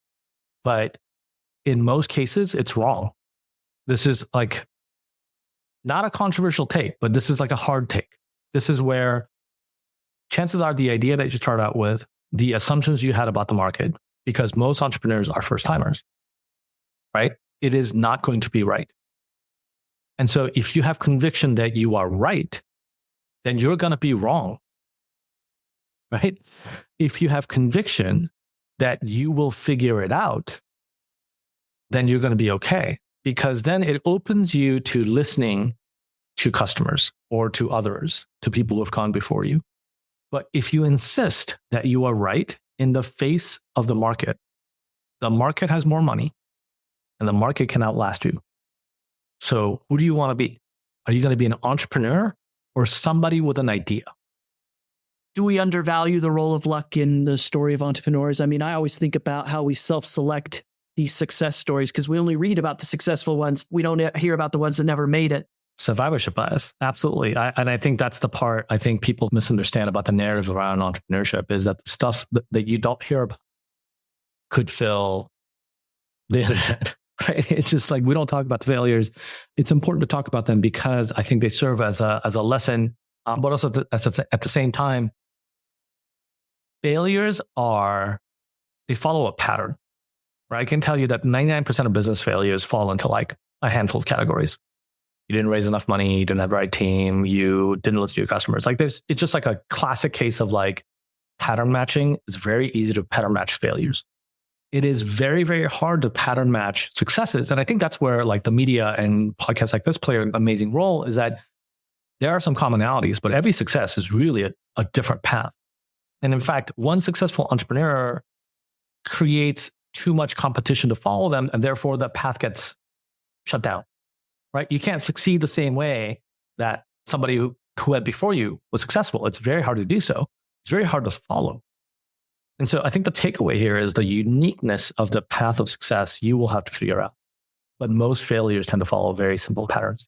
but in most cases, it's wrong. This is like not a controversial take, but this is like a hard take. This is where chances are the idea that you start out with the assumptions you had about the market, because most entrepreneurs are first timers, right? It is not going to be right. And so if you have conviction that you are right, then you're going to be wrong, right? If you have conviction that you will figure it out, then you're going to be okay, because then it opens you to listening to customers or to others, to people who have gone before you. But if you insist that you are right in the face of the market has more money and the market can outlast you. So who do you want to be? Are you going to be an entrepreneur or somebody with an idea? Do we undervalue the role of luck in the story of entrepreneurs? I mean, I always think about how we self-select these success stories because we only read about the successful ones. We don't hear about the ones that never made it. Survivorship bias. Absolutely. And I think that's the part I think people misunderstand about the narrative around entrepreneurship is that the stuff that you don't hear about could fill the internet, right? It's just like, we don't talk about the failures. It's important to talk about them because I think they serve as a lesson, but also at the same time, failures they follow a pattern, right? I can tell you that 99% of business failures fall into like a handful of categories. You didn't raise enough money, you didn't have the right team, you didn't listen to your customers. Like it's just like a classic case of like pattern matching. It's very easy to pattern match failures. It is very, very hard to pattern match successes. And I think that's where like the media and podcasts like this play an amazing role, is that there are some commonalities, but every success is really a different path. And in fact, one successful entrepreneur creates too much competition to follow them, and therefore the path gets shut down, right? You can't succeed the same way that somebody who had before you was successful. It's very hard to do so. It's very hard to follow. And so I think the takeaway here is the uniqueness of the path of success you will have to figure out. But most failures tend to follow very simple patterns.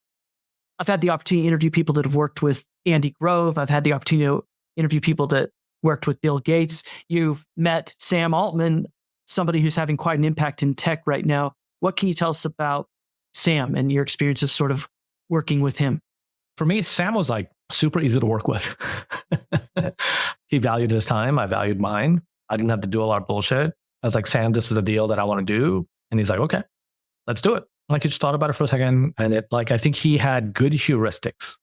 I've had the opportunity to interview people that have worked with Andy Grove. I've had the opportunity to interview people that worked with Bill Gates. You've met Sam Altman, somebody who's having quite an impact in tech right now. What can you tell us about Sam and your experiences sort of working with him? For me, Sam was like super easy to work with. He valued his time. I valued mine. I didn't have to do a lot of bullshit. I was like, Sam, this is the deal that I want to do. And he's like, okay, let's do it. Like, he just thought about it for a second. And I think he had good heuristics.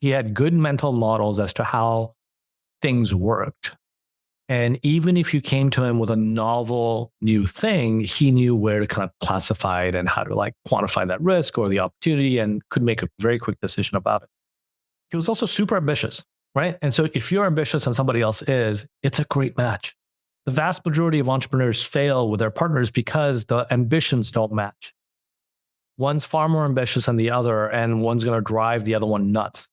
He had good mental models as to how things worked. And even if you came to him with a novel new thing, he knew where to kind of classify it and how to like quantify that risk or the opportunity, and could make a very quick decision about it. He was also super ambitious, right? And so if you're ambitious and somebody else is, it's a great match. The vast majority of entrepreneurs fail with their partners because the ambitions don't match. One's far more ambitious than the other, and one's going to drive the other one nuts,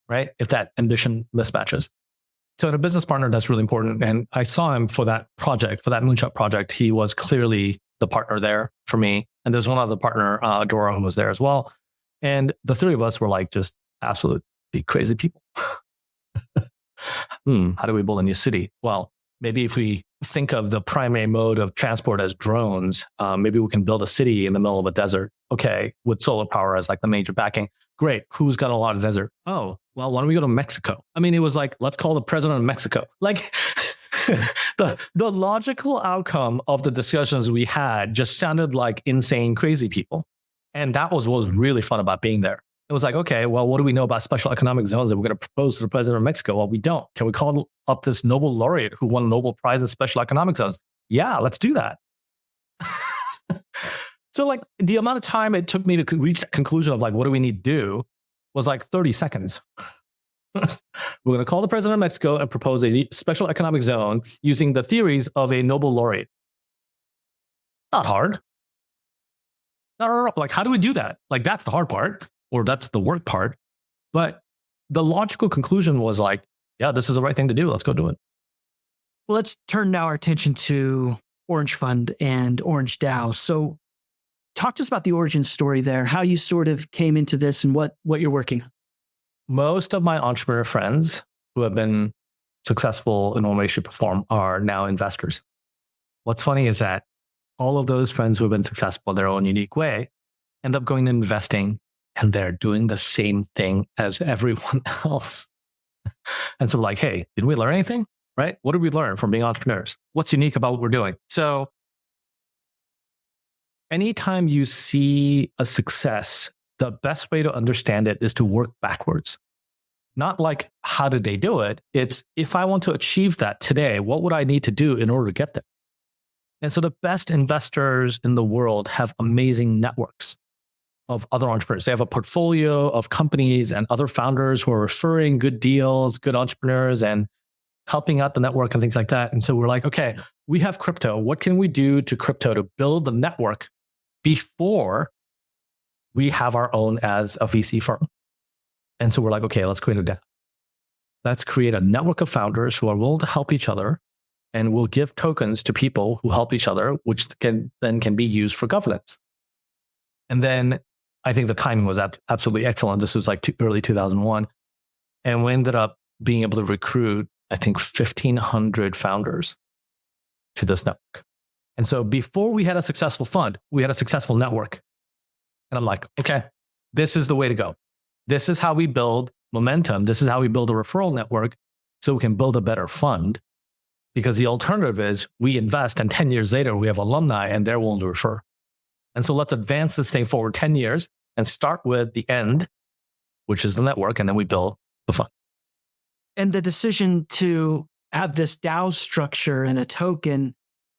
right? If that ambition mismatches. So in a business partner, that's really important. And I saw him for that project, for that moonshot project. He was clearly the partner there for me. And there's one other partner, Dora, who was there as well. And the three of us were like just absolutely crazy people. How do we build a new city? Well, maybe if we think of the primary mode of transport as drones, maybe we can build a city in the middle of a desert. Okay, with solar power as like the major backing. Great. Who's got a lot of desert? Oh, well, why don't we go to Mexico? I mean, it was like, let's call the president of Mexico. Like the logical outcome of the discussions we had just sounded like insane, crazy people. And that was what was really fun about being there. It was like, okay, well, what do we know about special economic zones that we're going to propose to the president of Mexico? Well, we don't. Can we call up this Nobel laureate who won a Nobel Prize in special economic zones? Yeah, let's do that. So like the amount of time it took me to reach that conclusion of like, what do we need to do was like 30 seconds. We're going to call the president of Mexico and propose a special economic zone using the theories of a Nobel laureate. Not hard. No. Like, how do we do that? Like, that's the hard part, or that's the work part. But the logical conclusion was like, yeah, this is the right thing to do. Let's go do it. Well, let's turn now our attention to Orange Fund and Orange DAO. So talk to us about the origin story there, how you sort of came into this and what you're working on. Most of my entrepreneur friends who have been successful in one way, shape, or form are now investors. What's funny is that all of those friends who have been successful in their own unique way end up going into investing, and they're doing the same thing as everyone else. And so like, hey, did we learn anything? right? What did we learn from being entrepreneurs? What's unique about what we're doing? So anytime you see a success, the best way to understand it is to work backwards. Not like, how did they do it? It's, if I want to achieve that today, what would I need to do in order to get there? And so the best investors in the world have amazing networks of other entrepreneurs. They have a portfolio of companies and other founders who are referring good deals, good entrepreneurs, and helping out the network and things like that. And so we're like, okay, we have crypto. What can we do to crypto to build the network before we have our own as a VC firm? And so we're like, okay, let's create a DAO. Let's create a network of founders who are willing to help each other, and we'll give tokens to people who help each other, which can be used for governance. And then I think the timing was absolutely excellent. This was like early 2001. And we ended up being able to recruit, I think, 1,500 founders to this network. And so before we had a successful fund, we had a successful network. And I'm like, okay, this is the way to go. This is how we build momentum. This is how we build a referral network so we can build a better fund. Because the alternative is we invest and 10 years later, we have alumni and they're willing to refer. And so let's advance this thing forward 10 years and start with the end, which is the network, and then we build the fund. And the decision to have this DAO structure and a token,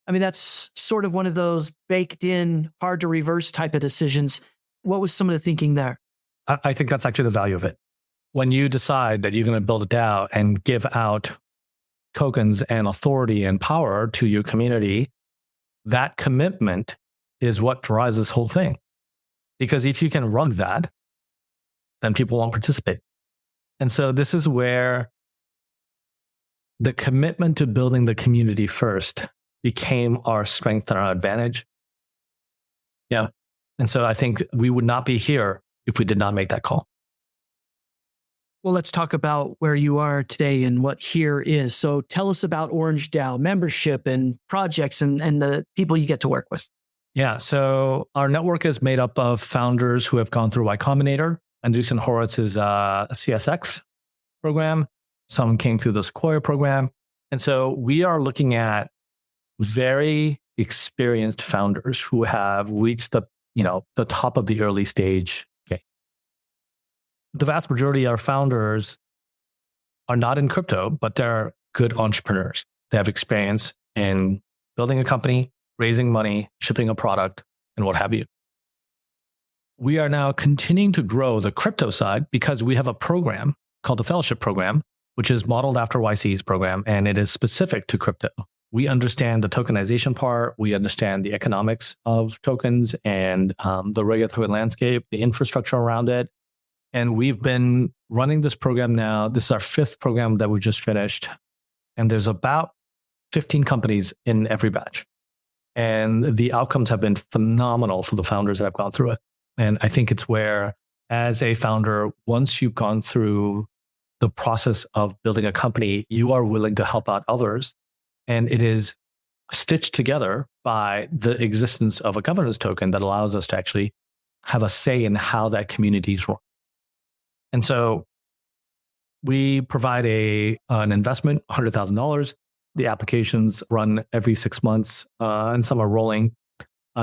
I mean, that's sort of one of those baked in, hard to reverse type of decisions. What was some of the thinking there? I think that's actually the value of it. When you decide that you're going to build a DAO and give out tokens and authority and power to your community, that commitment is what drives this whole thing. Because if you can run that, then people won't participate. And so this is where the commitment to building the community first became our strength and our advantage. Yeah. And so I think we would not be here if we did not make that call. Well, let's talk about where you are today and what here is. So tell us about Orange DAO membership and projects and the people you get to work with. Yeah. So our network is made up of founders who have gone through Combinator. Andreessen Horowitz's CSX program. Some came through the Sequoia program. And so we are looking at very experienced founders who have reached the top of the early stage. Okay. The vast majority of our founders are not in crypto, but they're good entrepreneurs. They have experience in building a company, raising money, shipping a product, and what have you. We are now continuing to grow the crypto side because we have a program called the Fellowship Program, which is modeled after YC's program, and it is specific to crypto. We understand the tokenization part. We understand the economics of tokens and the regulatory landscape, the infrastructure around it. And we've been running this program now. This is our 5th program that we just finished. And there's about 15 companies in every batch. And the outcomes have been phenomenal for the founders that have gone through it. And I think it's where, as a founder, once you've gone through the process of building a company, you are willing to help out others. And it is stitched together by the existence of a governance token that allows us to actually have a say in how that community is run. And so we provide an investment, $100,000. The applications run every 6 months, and some are rolling.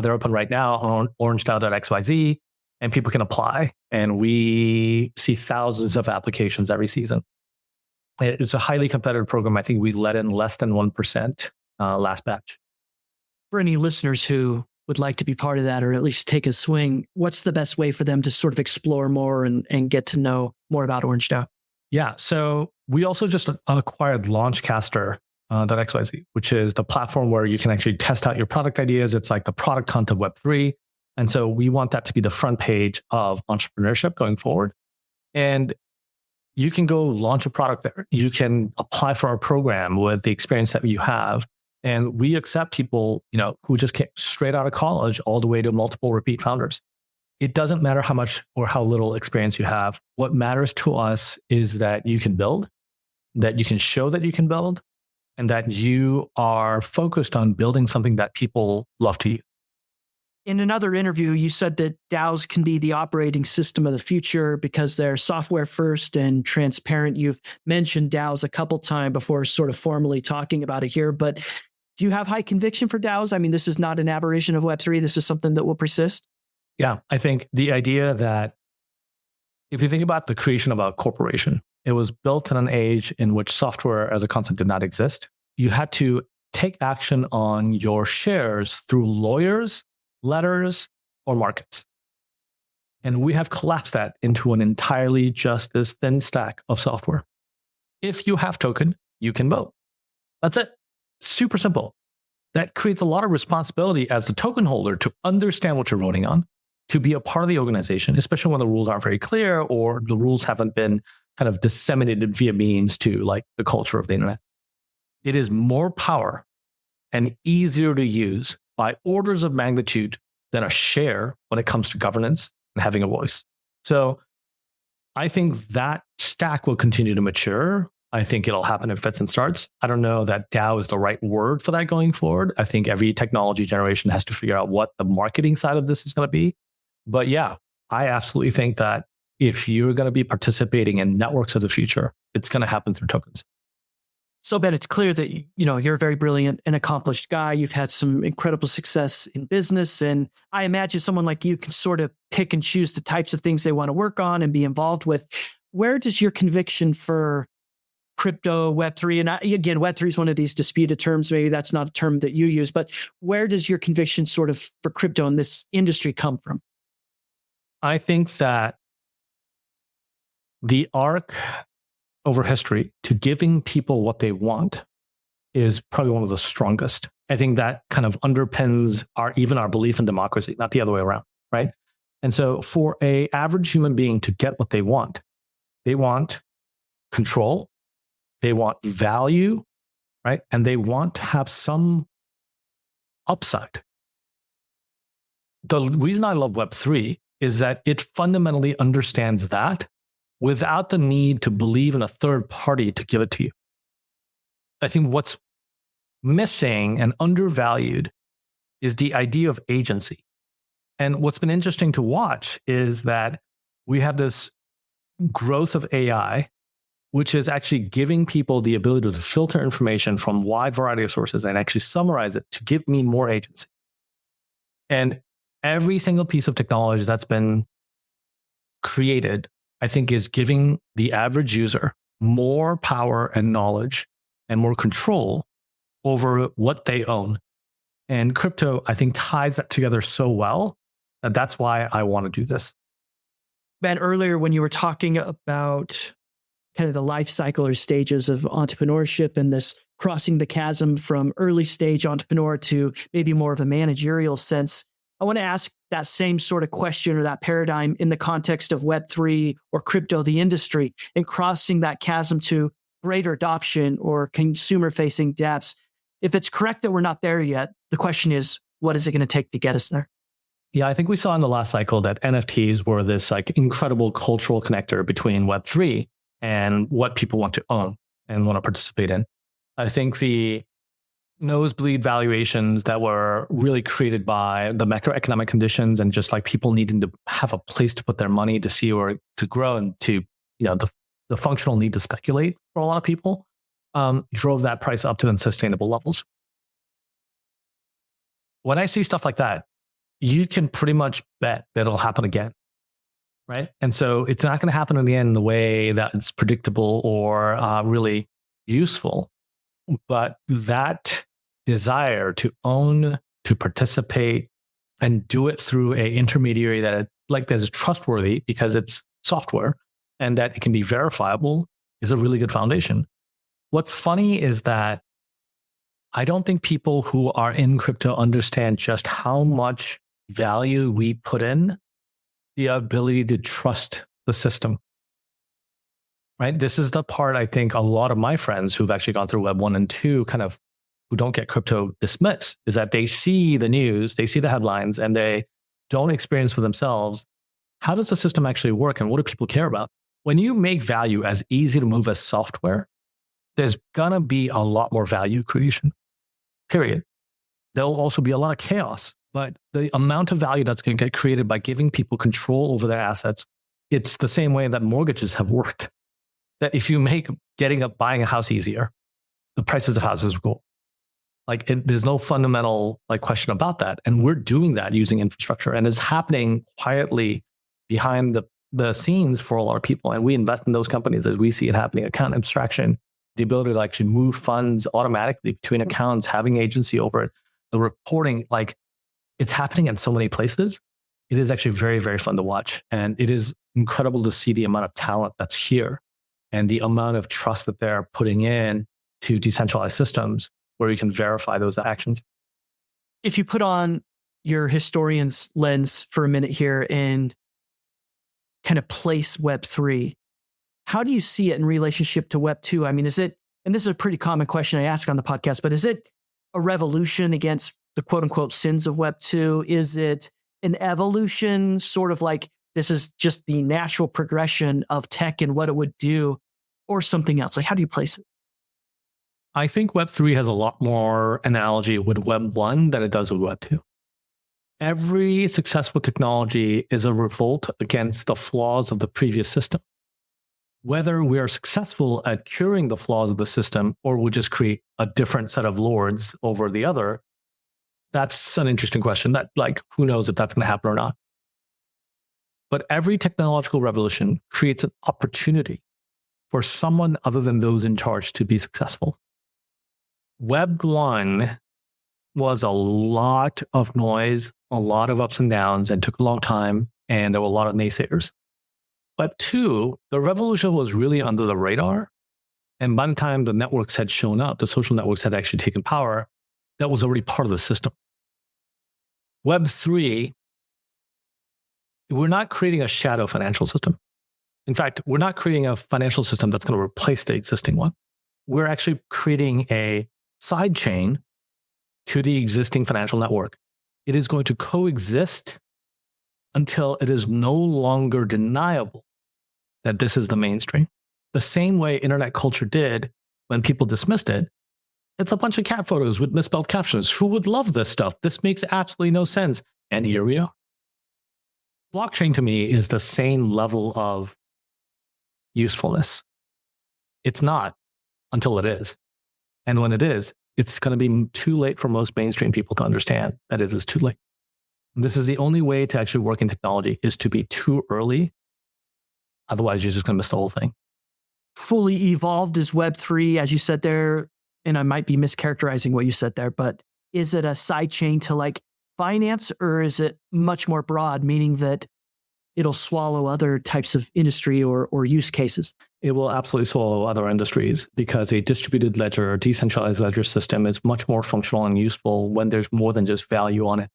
They're open right now on orangedao.xyz, and people can apply. And we see thousands of applications every season. It's a highly competitive program. I think we let in less than 1% last batch. For any listeners who would like to be part of that, or at least take a swing, what's the best way for them to sort of explore more and get to know more about Orange DAO? Yeah, so we also just acquired Launchcaster.xyz, which is the platform where you can actually test out your product ideas. It's like the product hunt of Web3. And so we want that to be the front page of entrepreneurship going forward. And you can go launch a product there. You can apply for our program with the experience that you have. And we accept people, who just came straight out of college all the way to multiple repeat founders. It doesn't matter how much or how little experience you have. What matters to us is that you can build, that you can show that you can build, and that you are focused on building something that people love to use. In another interview, you said that DAOs can be the operating system of the future because they're software first and transparent. You've mentioned DAOs a couple times before sort of formally talking about it here, but do you have high conviction for DAOs? I mean, this is not an aberration of Web3. This is something that will persist. Yeah, I think the idea that if you think about the creation of a corporation, it was built in an age in which software as a concept did not exist. You had to take action on your shares through lawyers, letters, or markets. And we have collapsed that into an entirely just this thin stack of software. If you have token, you can vote. That's it. Super simple. That creates a lot of responsibility as the token holder to understand what you're voting on, to be a part of the organization, especially when the rules aren't very clear or the rules haven't been kind of disseminated via means to like the culture of the internet. It is more power and easier to use by orders of magnitude than a share when it comes to governance and having a voice. So I think that stack will continue to mature. I think it'll happen in fits and starts. I don't know that DAO is the right word for that going forward. I think every technology generation has to figure out what the marketing side of this is going to be. But yeah, I absolutely think that if you're going to be participating in networks of the future, it's going to happen through tokens. So Ben, it's clear that you're a very brilliant and accomplished guy. You've had some incredible success in business, and I imagine someone like you can sort of pick and choose the types of things they want to work on and be involved with. Where does your conviction for crypto, Web3, and again, Web3 is one of these disputed terms. Maybe that's not a term that you use, but where does your conviction sort of for crypto in this industry come from? I think that the arc over history to giving people what they want is probably one of the strongest. I think that kind of underpins even our belief in democracy, not the other way around, right? And so for an average human being to get what they want control, they want value, right? And they want to have some upside. The reason I love Web3 is that it fundamentally understands that without the need to believe in a third party to give it to you. I think what's missing and undervalued is the idea of agency. And what's been interesting to watch is that we have this growth of AI, which is actually giving people the ability to filter information from a wide variety of sources and actually summarize it to give me more agency. And every single piece of technology that's been created, I think, is giving the average user more power and knowledge and more control over what they own. And crypto, I think, ties that together so well that that's why I want to do this. Ben, earlier when you were talking about kind of the life cycle or stages of entrepreneurship and this crossing the chasm from early stage entrepreneur to maybe more of a managerial sense, I want to ask that same sort of question or that paradigm in the context of Web3 or crypto, the industry, and crossing that chasm to greater adoption or consumer-facing dApps. If it's correct that we're not there yet, the question is, what is it going to take to get us there? Yeah, I think we saw in the last cycle that NFTs were this like incredible cultural connector between Web3 and what people want to own and want to participate in. I think the nosebleed valuations that were really created by the macroeconomic conditions and just like people needing to have a place to put their money to see or to grow and to, the functional need to speculate for a lot of people drove that price up to unsustainable levels. When I see stuff like that, you can pretty much bet that it'll happen again, right? And so it's not going to happen again in the way that it's predictable or really useful. But that desire to own, to participate, and do it through an intermediary that is trustworthy because it's software and that it can be verifiable is a really good foundation. What's funny is that I don't think people who are in crypto understand just how much value we put in the ability to trust the system. Right? This is the part I think a lot of my friends who've actually gone through Web 1 and 2 kind of who don't get crypto dismiss is that they see the news, they see the headlines, and they don't experience for themselves, how does the system actually work and what do people care about? When you make value as easy to move as software, there's going to be a lot more value creation, period. There'll also be a lot of chaos, But the amount of value that's going to get created by giving people control over their assets, it's the same way that mortgages have worked. That if you make buying a house easier, the prices of houses will go. There's no fundamental question about that. And we're doing that using infrastructure, and it's happening quietly behind the scenes for a lot of people. And we invest in those companies as we see it happening. Account abstraction, the ability to actually move funds automatically between accounts, having agency over it, the reporting, it's happening in so many places. It is actually very, very fun to watch. And it is incredible to see the amount of talent that's here and the amount of trust that they're putting in to decentralized systems where you can verify those actions. If you put on your historian's lens for a minute here and kind of place Web3, how do you see it in relationship to Web2? I mean, is it, and this is a pretty common question I ask on the podcast, but is it a revolution against the quote unquote sins of Web2? Is it an evolution, sort of like this is just the natural progression of tech and what it would do, or something else? How do you place it? I think Web3 has a lot more analogy with Web1 than it does with Web2. Every successful technology is a revolt against the flaws of the previous system. Whether we are successful at curing the flaws of the system or we just create a different set of lords over the other, that's an interesting question. That, who knows if that's going to happen or not. But every technological revolution creates an opportunity for someone other than those in charge to be successful. Web 1 was a lot of noise, a lot of ups and downs, and took a long time, and there were a lot of naysayers. Web 2, the revolution was really under the radar, and by the time the networks had shown up, the social networks had actually taken power, that was already part of the system. Web 3, we're not creating a shadow financial system. In fact, we're not creating a financial system that's going to replace the existing one. We're actually creating a side chain to the existing financial network. It is going to coexist until it is no longer deniable that this is the mainstream. The same way internet culture did when people dismissed it. It's a bunch of cat photos with misspelled captions. Who would love this stuff? This makes absolutely no sense. And here we are. Blockchain to me is the same level of usefulness. It's not until it is. And when it is, it's going to be too late for most mainstream people to understand that it is too late. And this is the only way to actually work in technology, is to be too early. Otherwise, you're just going to miss the whole thing. Fully evolved is Web3, as you said there, and I might be mischaracterizing what you said there, but is it a side chain to finance, or is it much more broad, meaning that it'll swallow other types of industry or use cases? It will absolutely swallow other industries, because a distributed ledger or decentralized ledger system is much more functional and useful when there's more than just value on it,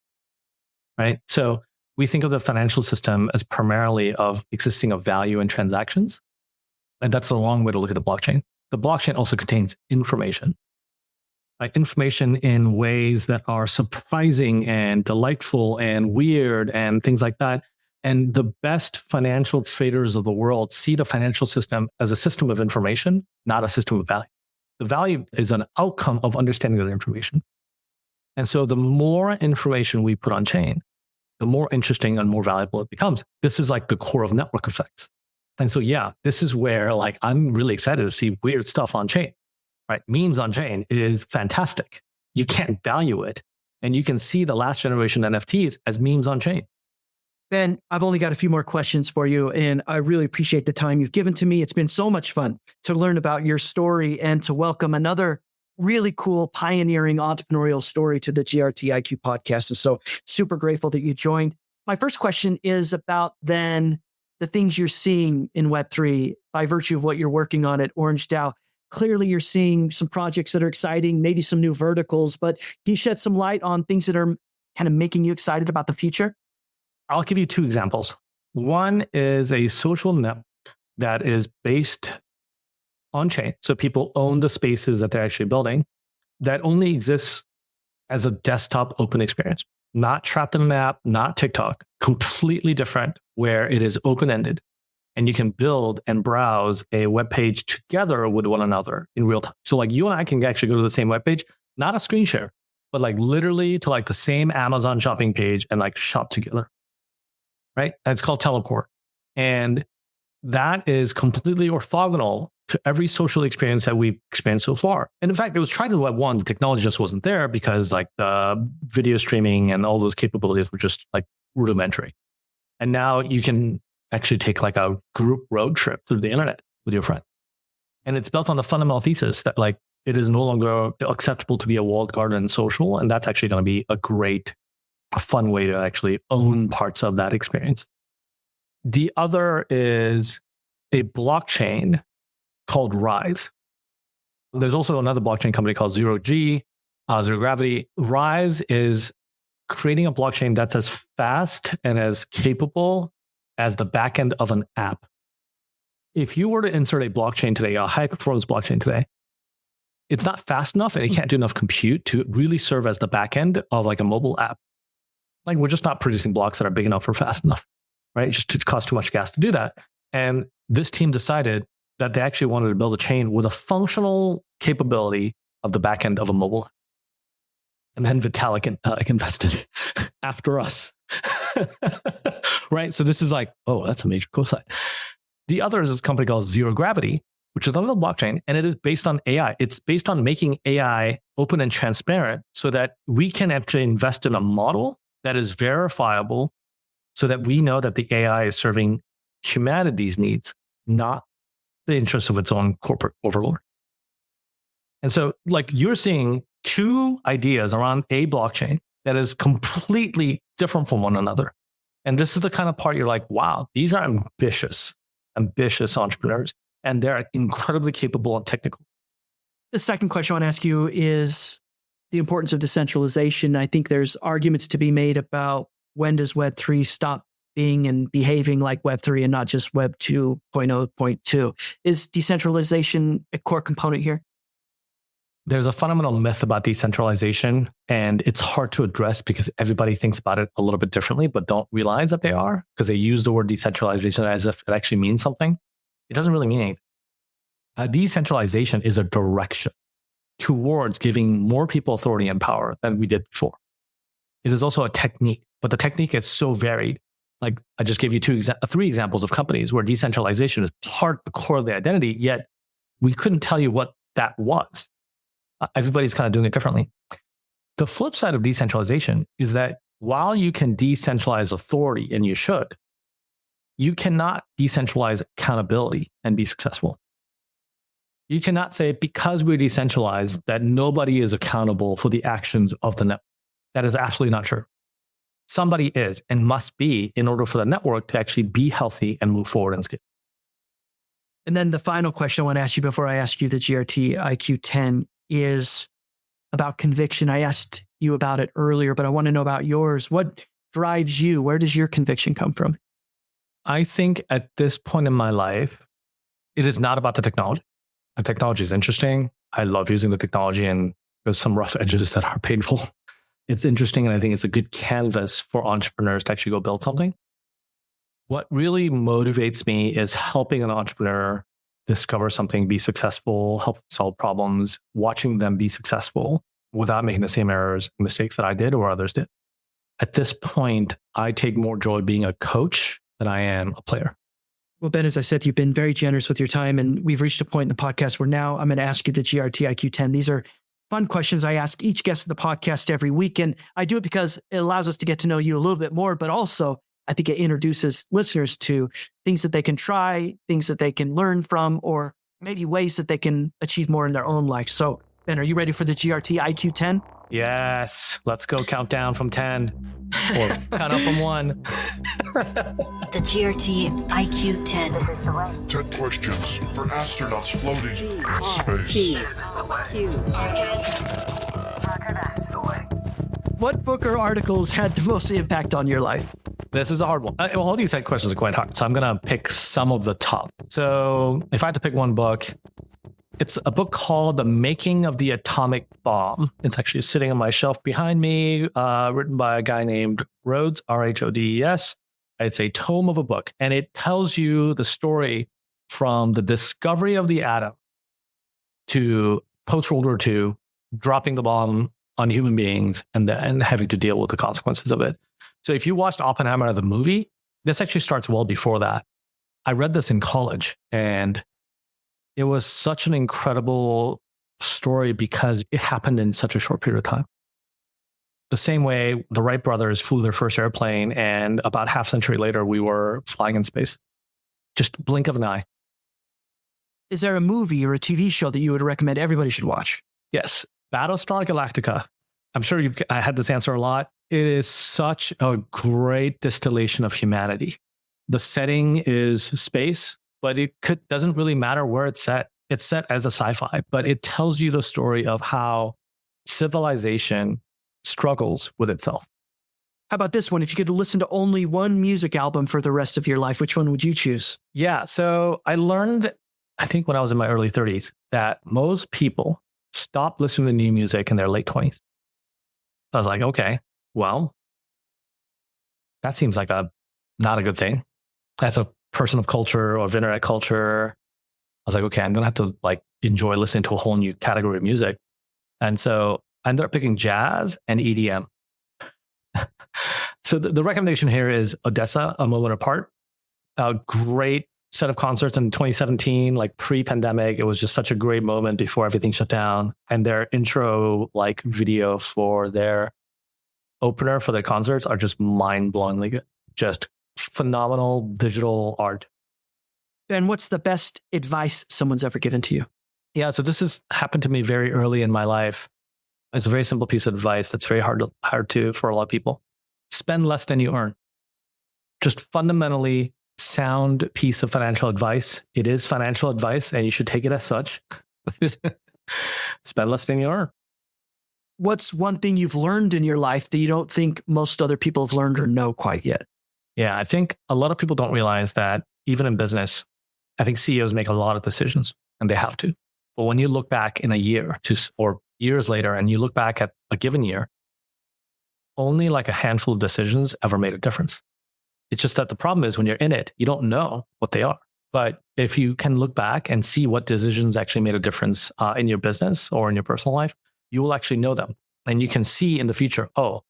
right? So we think of the financial system as primarily existing of value and transactions. And that's the wrong way to look at the blockchain. The blockchain also contains information, right? Information in ways that are surprising and delightful and weird and things like that. And the best financial traders of the world see the financial system as a system of information, not a system of value. The value is an outcome of understanding of the information. And so the more information we put on chain, the more interesting and more valuable it becomes. This is the core of network effects. And so, yeah, this is where I'm really excited to see weird stuff on chain, right? Memes on chain is fantastic. You can't value it. And you can see the last generation NFTs as memes on chain. Ben, I've only got a few more questions for you, and I really appreciate the time you've given to me. It's been so much fun to learn about your story and to welcome another really cool, pioneering entrepreneurial story to the GRTiQ podcast. And so super grateful that you joined. My first question is about then the things you're seeing in Web3 by virtue of what you're working on at Orange DAO. Clearly, you're seeing some projects that are exciting, maybe some new verticals, but can you shed some light on things that are kind of making you excited about the future? I'll give you two examples. One is a social network that is based on chain. So people own the spaces that they're actually building, that only exists as a desktop open experience, not trapped in an app, not TikTok, completely different, where it is open-ended and you can build and browse a web page together with one another in real time. So you and I can actually go to the same web page, not a screen share. but like literally to like the same Amazon shopping page and like shop together. Right? And it's called teleport. And that is completely orthogonal to every social experience that we've experienced so far. And in fact, it was tried in Web 1. The technology just wasn't there because like the video streaming and all those capabilities were just like rudimentary. And now you can actually take like a group road trip through the internet with your friend. And it's built on the fundamental thesis that like it is no longer acceptable to be a walled garden social. And that's actually going to be a fun way to actually own parts of that experience. The other is a blockchain called Rise. There's also another blockchain company called Zero Gravity. Rise is creating a blockchain that's as fast and as capable as the backend of an app. If you were to insert a blockchain today, a high performance blockchain today, it's not fast enough and it can't do enough compute to really serve as the backend of like a mobile app. Like we're just not producing blocks that are big enough or fast enough, right? It just costs too much gas to do that. And this team decided that they actually wanted to build a chain with a functional capability of the backend of a mobile app. And then Vitalik invested after us, right? So this is like, oh, that's a major cosign. The other is this company called Zero Gravity, which is another blockchain, and it is based on AI. It's based on making AI open and transparent so that we can actually invest in a model that is verifiable so that we know that the AI is serving humanity's needs, not the interests of its own corporate overlord. And so like you're seeing two ideas around a blockchain that is completely different from one another. And this is the kind of part you're like, wow, these are ambitious entrepreneurs, and they're incredibly capable and technical. The second question I want to ask you is the importance of decentralization. I think there's arguments to be made about when does Web3 stop being and behaving like Web3 and not just Web 2.0.2. Is decentralization a core component here? There's a fundamental myth about decentralization, and it's hard to address because everybody thinks about it a little bit differently, but don't realize that they are because they use the word decentralization as if it actually means something. It doesn't really mean anything. Decentralization is a direction towards giving more people authority and power than we did before. It is also a technique, but the technique is so varied. Like I just gave you three examples of companies where decentralization is the core of the identity, yet we couldn't tell you what that was. Everybody's kind of doing it differently. The flip side of decentralization is that while you can decentralize authority, and you should, you cannot decentralize accountability and be successful. You cannot say because we're decentralized that nobody is accountable for the actions of the network. That is absolutely not true. Somebody is and must be in order for the network to actually be healthy and move forward and scale. And then the final question I want to ask you before I ask you the GRTiQ 10 is about conviction. I asked you about it earlier, but I want to know about yours. What drives you? Where does your conviction come from? I think at this point in my life, it is not about the technology. The technology is interesting. I love using the technology, and there's some rough edges that are painful. It's interesting, and I think it's a good canvas for entrepreneurs to actually go build something. What really motivates me is helping an entrepreneur discover something, be successful, help solve problems, watching them be successful without making the same errors, mistakes that I did or others did. At this point, I take more joy being a coach than I am a player. Well, Ben, as I said, you've been very generous with your time, and we've reached a point in the podcast where now I'm going to ask you the GRTiQ 10. These are fun questions I ask each guest of the podcast every week, and I do it because it allows us to get to know you a little bit more, but also I think it introduces listeners to things that they can try, things that they can learn from, or maybe ways that they can achieve more in their own life. So, Ben, are you ready for the GRTiQ 10? Yes. Let's go count down from 10 or count up from 1. The GRTiQ 10. This is the way. 10 questions for astronauts floating in space. This is the way. What book or articles had the most impact on your life? This is a hard one. All these questions are quite hard, so I'm going to pick some of the top. So if I had to pick one book, it's a book called The Making of the Atomic Bomb. It's actually sitting on my shelf behind me, written by a guy named Rhodes, Rhodes. It's a tome of a book, and it tells you the story from the discovery of the atom to post-World War II, dropping the bomb on human beings and having to deal with the consequences of it. So if you watched Oppenheimer, the movie, this actually starts well before that. I read this in college, and it was such an incredible story because it happened in such a short period of time. The same way the Wright brothers flew their first airplane, and about half century later, we were flying in space. Just blink of an eye. Is there a movie or a TV show that you would recommend everybody should watch? Yes. Battlestar Galactica. I'm sure I had this answer a lot. It is such a great distillation of humanity. The setting is space, but it doesn't really matter where it's set. It's set as a sci-fi, but it tells you the story of how civilization struggles with itself. How about this one? If you could listen to only one music album for the rest of your life, which one would you choose? Yeah. So I learned, I think when I was in my early 30s, that most people stop listening to new music in their late 20s. I was like, okay, well, that seems like not a good thing. As a person of culture or of internet culture, I was like, okay, I'm going to have to enjoy listening to a whole new category of music. And so I ended up picking jazz and EDM. So the recommendation here is Odessa, A Moment Apart. A great set of concerts in 2017, pre-pandemic. It was just such a great moment before everything shut down. And their intro video for their opener for their concerts are just mind-blowingly good. Just phenomenal digital art. Ben, what's the best advice someone's ever given to you? Yeah, so this has happened to me very early in my life. It's a very simple piece of advice that's very hard for a lot of people. Spend less than you earn. Just fundamentally sound piece of financial advice. It is financial advice, and you should take it as such. Spend less than you earn. What's one thing you've learned in your life that you don't think most other people have learned or know quite yet? Yeah, I think a lot of people don't realize that even in business, I think CEOs make a lot of decisions, and they have to. But when you look back in a year or years later, and you look back at a given year, only a handful of decisions ever made a difference. It's just that the problem is when you're in it, you don't know what they are. But if you can look back and see what decisions actually made a difference in your business or in your personal life, you will actually know them. And you can see in the future, oh,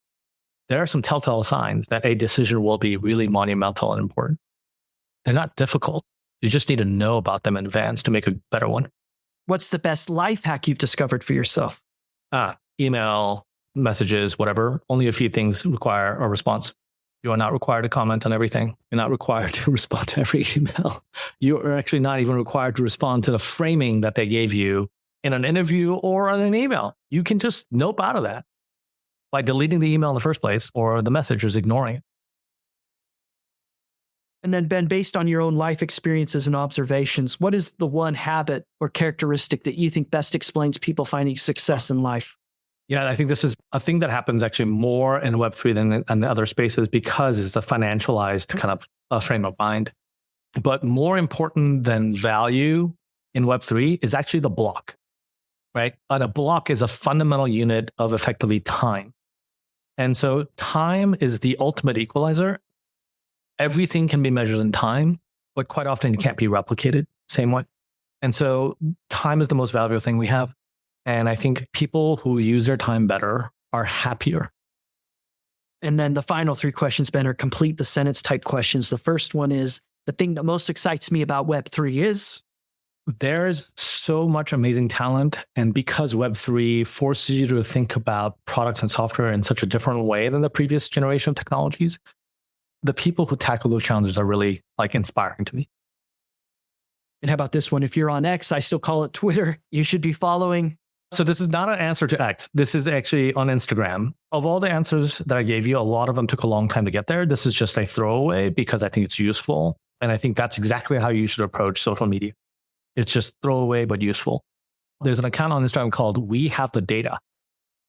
there are some telltale signs that a decision will be really monumental and important. They're not difficult. You just need to know about them in advance to make a better one. What's the best life hack you've discovered for yourself? Email, messages, whatever. Only a few things require a response. You are not required to comment on everything. You're not required to respond to every email. You are actually not even required to respond to the framing that they gave you in an interview or on an email. You can just nope out of that by deleting the email in the first place or the message is ignoring it. And then, Ben, based on your own life experiences and observations, what is the one habit or characteristic that you think best explains people finding success in life? Yeah, I think this is a thing that happens actually more in Web3 than in other spaces because it's a financialized kind of a frame of mind. But more important than value in Web3 is actually the block, right? And a block is a fundamental unit of effectively time. And so time is the ultimate equalizer. Everything can be measured in time, but quite often it can't be replicated same way. And so time is the most valuable thing we have. And I think people who use their time better are happier. And then the final three questions, Ben, are complete the sentence type questions. The first one is, the thing that most excites me about Web3 is? There's so much amazing talent. And because Web3 forces you to think about products and software in such a different way than the previous generation of technologies, the people who tackle those challenges are really inspiring to me. And how about this one? If you're on X, I still call it Twitter, you should be following. So this is not an answer to X. This is actually on Instagram. Of all the answers that I gave you, a lot of them took a long time to get there. This is just a throwaway because I think it's useful. And I think that's exactly how you should approach social media. It's just throwaway, but useful. There's an account on Instagram called We Have the Data.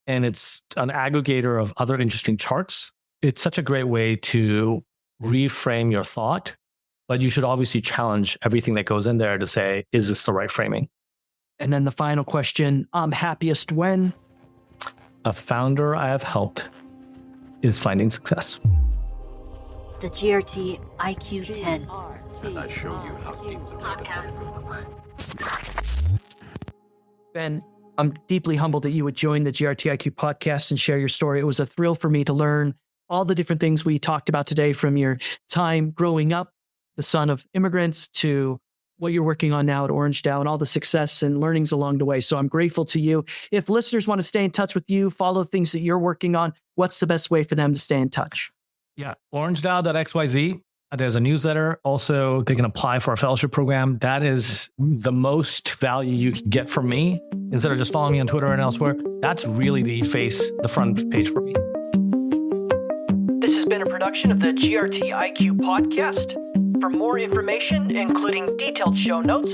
And it's an aggregator of other interesting charts. It's such a great way to reframe your thought, but you should obviously challenge everything that goes in there to say, is this the right framing? And then the final question, I'm happiest when? A founder I have helped is finding success. The GRTiQ 10. And I show you how deep the rabbit hole goes. Ben, I'm deeply humbled that you would join the GRTiQ podcast and share your story. It was a thrill for me to learn all the different things we talked about today, from your time growing up, the son of immigrants, to what you're working on now at Orange DAO and all the success and learnings along the way. So I'm grateful to you. If listeners want to stay in touch with you, follow things that you're working on, what's the best way for them to stay in touch? Yeah, orangedao.xyz. There's a newsletter. Also, they can apply for a fellowship program. That is the most value you can get from me. Instead of just following me on Twitter and elsewhere, that's really the front page for me. This has been a production of the GRTiQ podcast. For more information, including detailed show notes,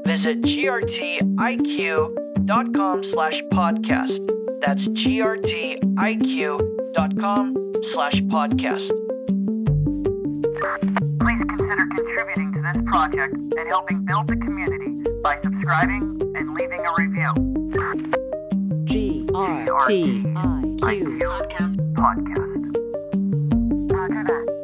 visit grtiq.com/podcast. That's grtiq.com/podcast. Please consider contributing to this project and helping build the community by subscribing and leaving a review. GRTiQ Podcast. Roger that.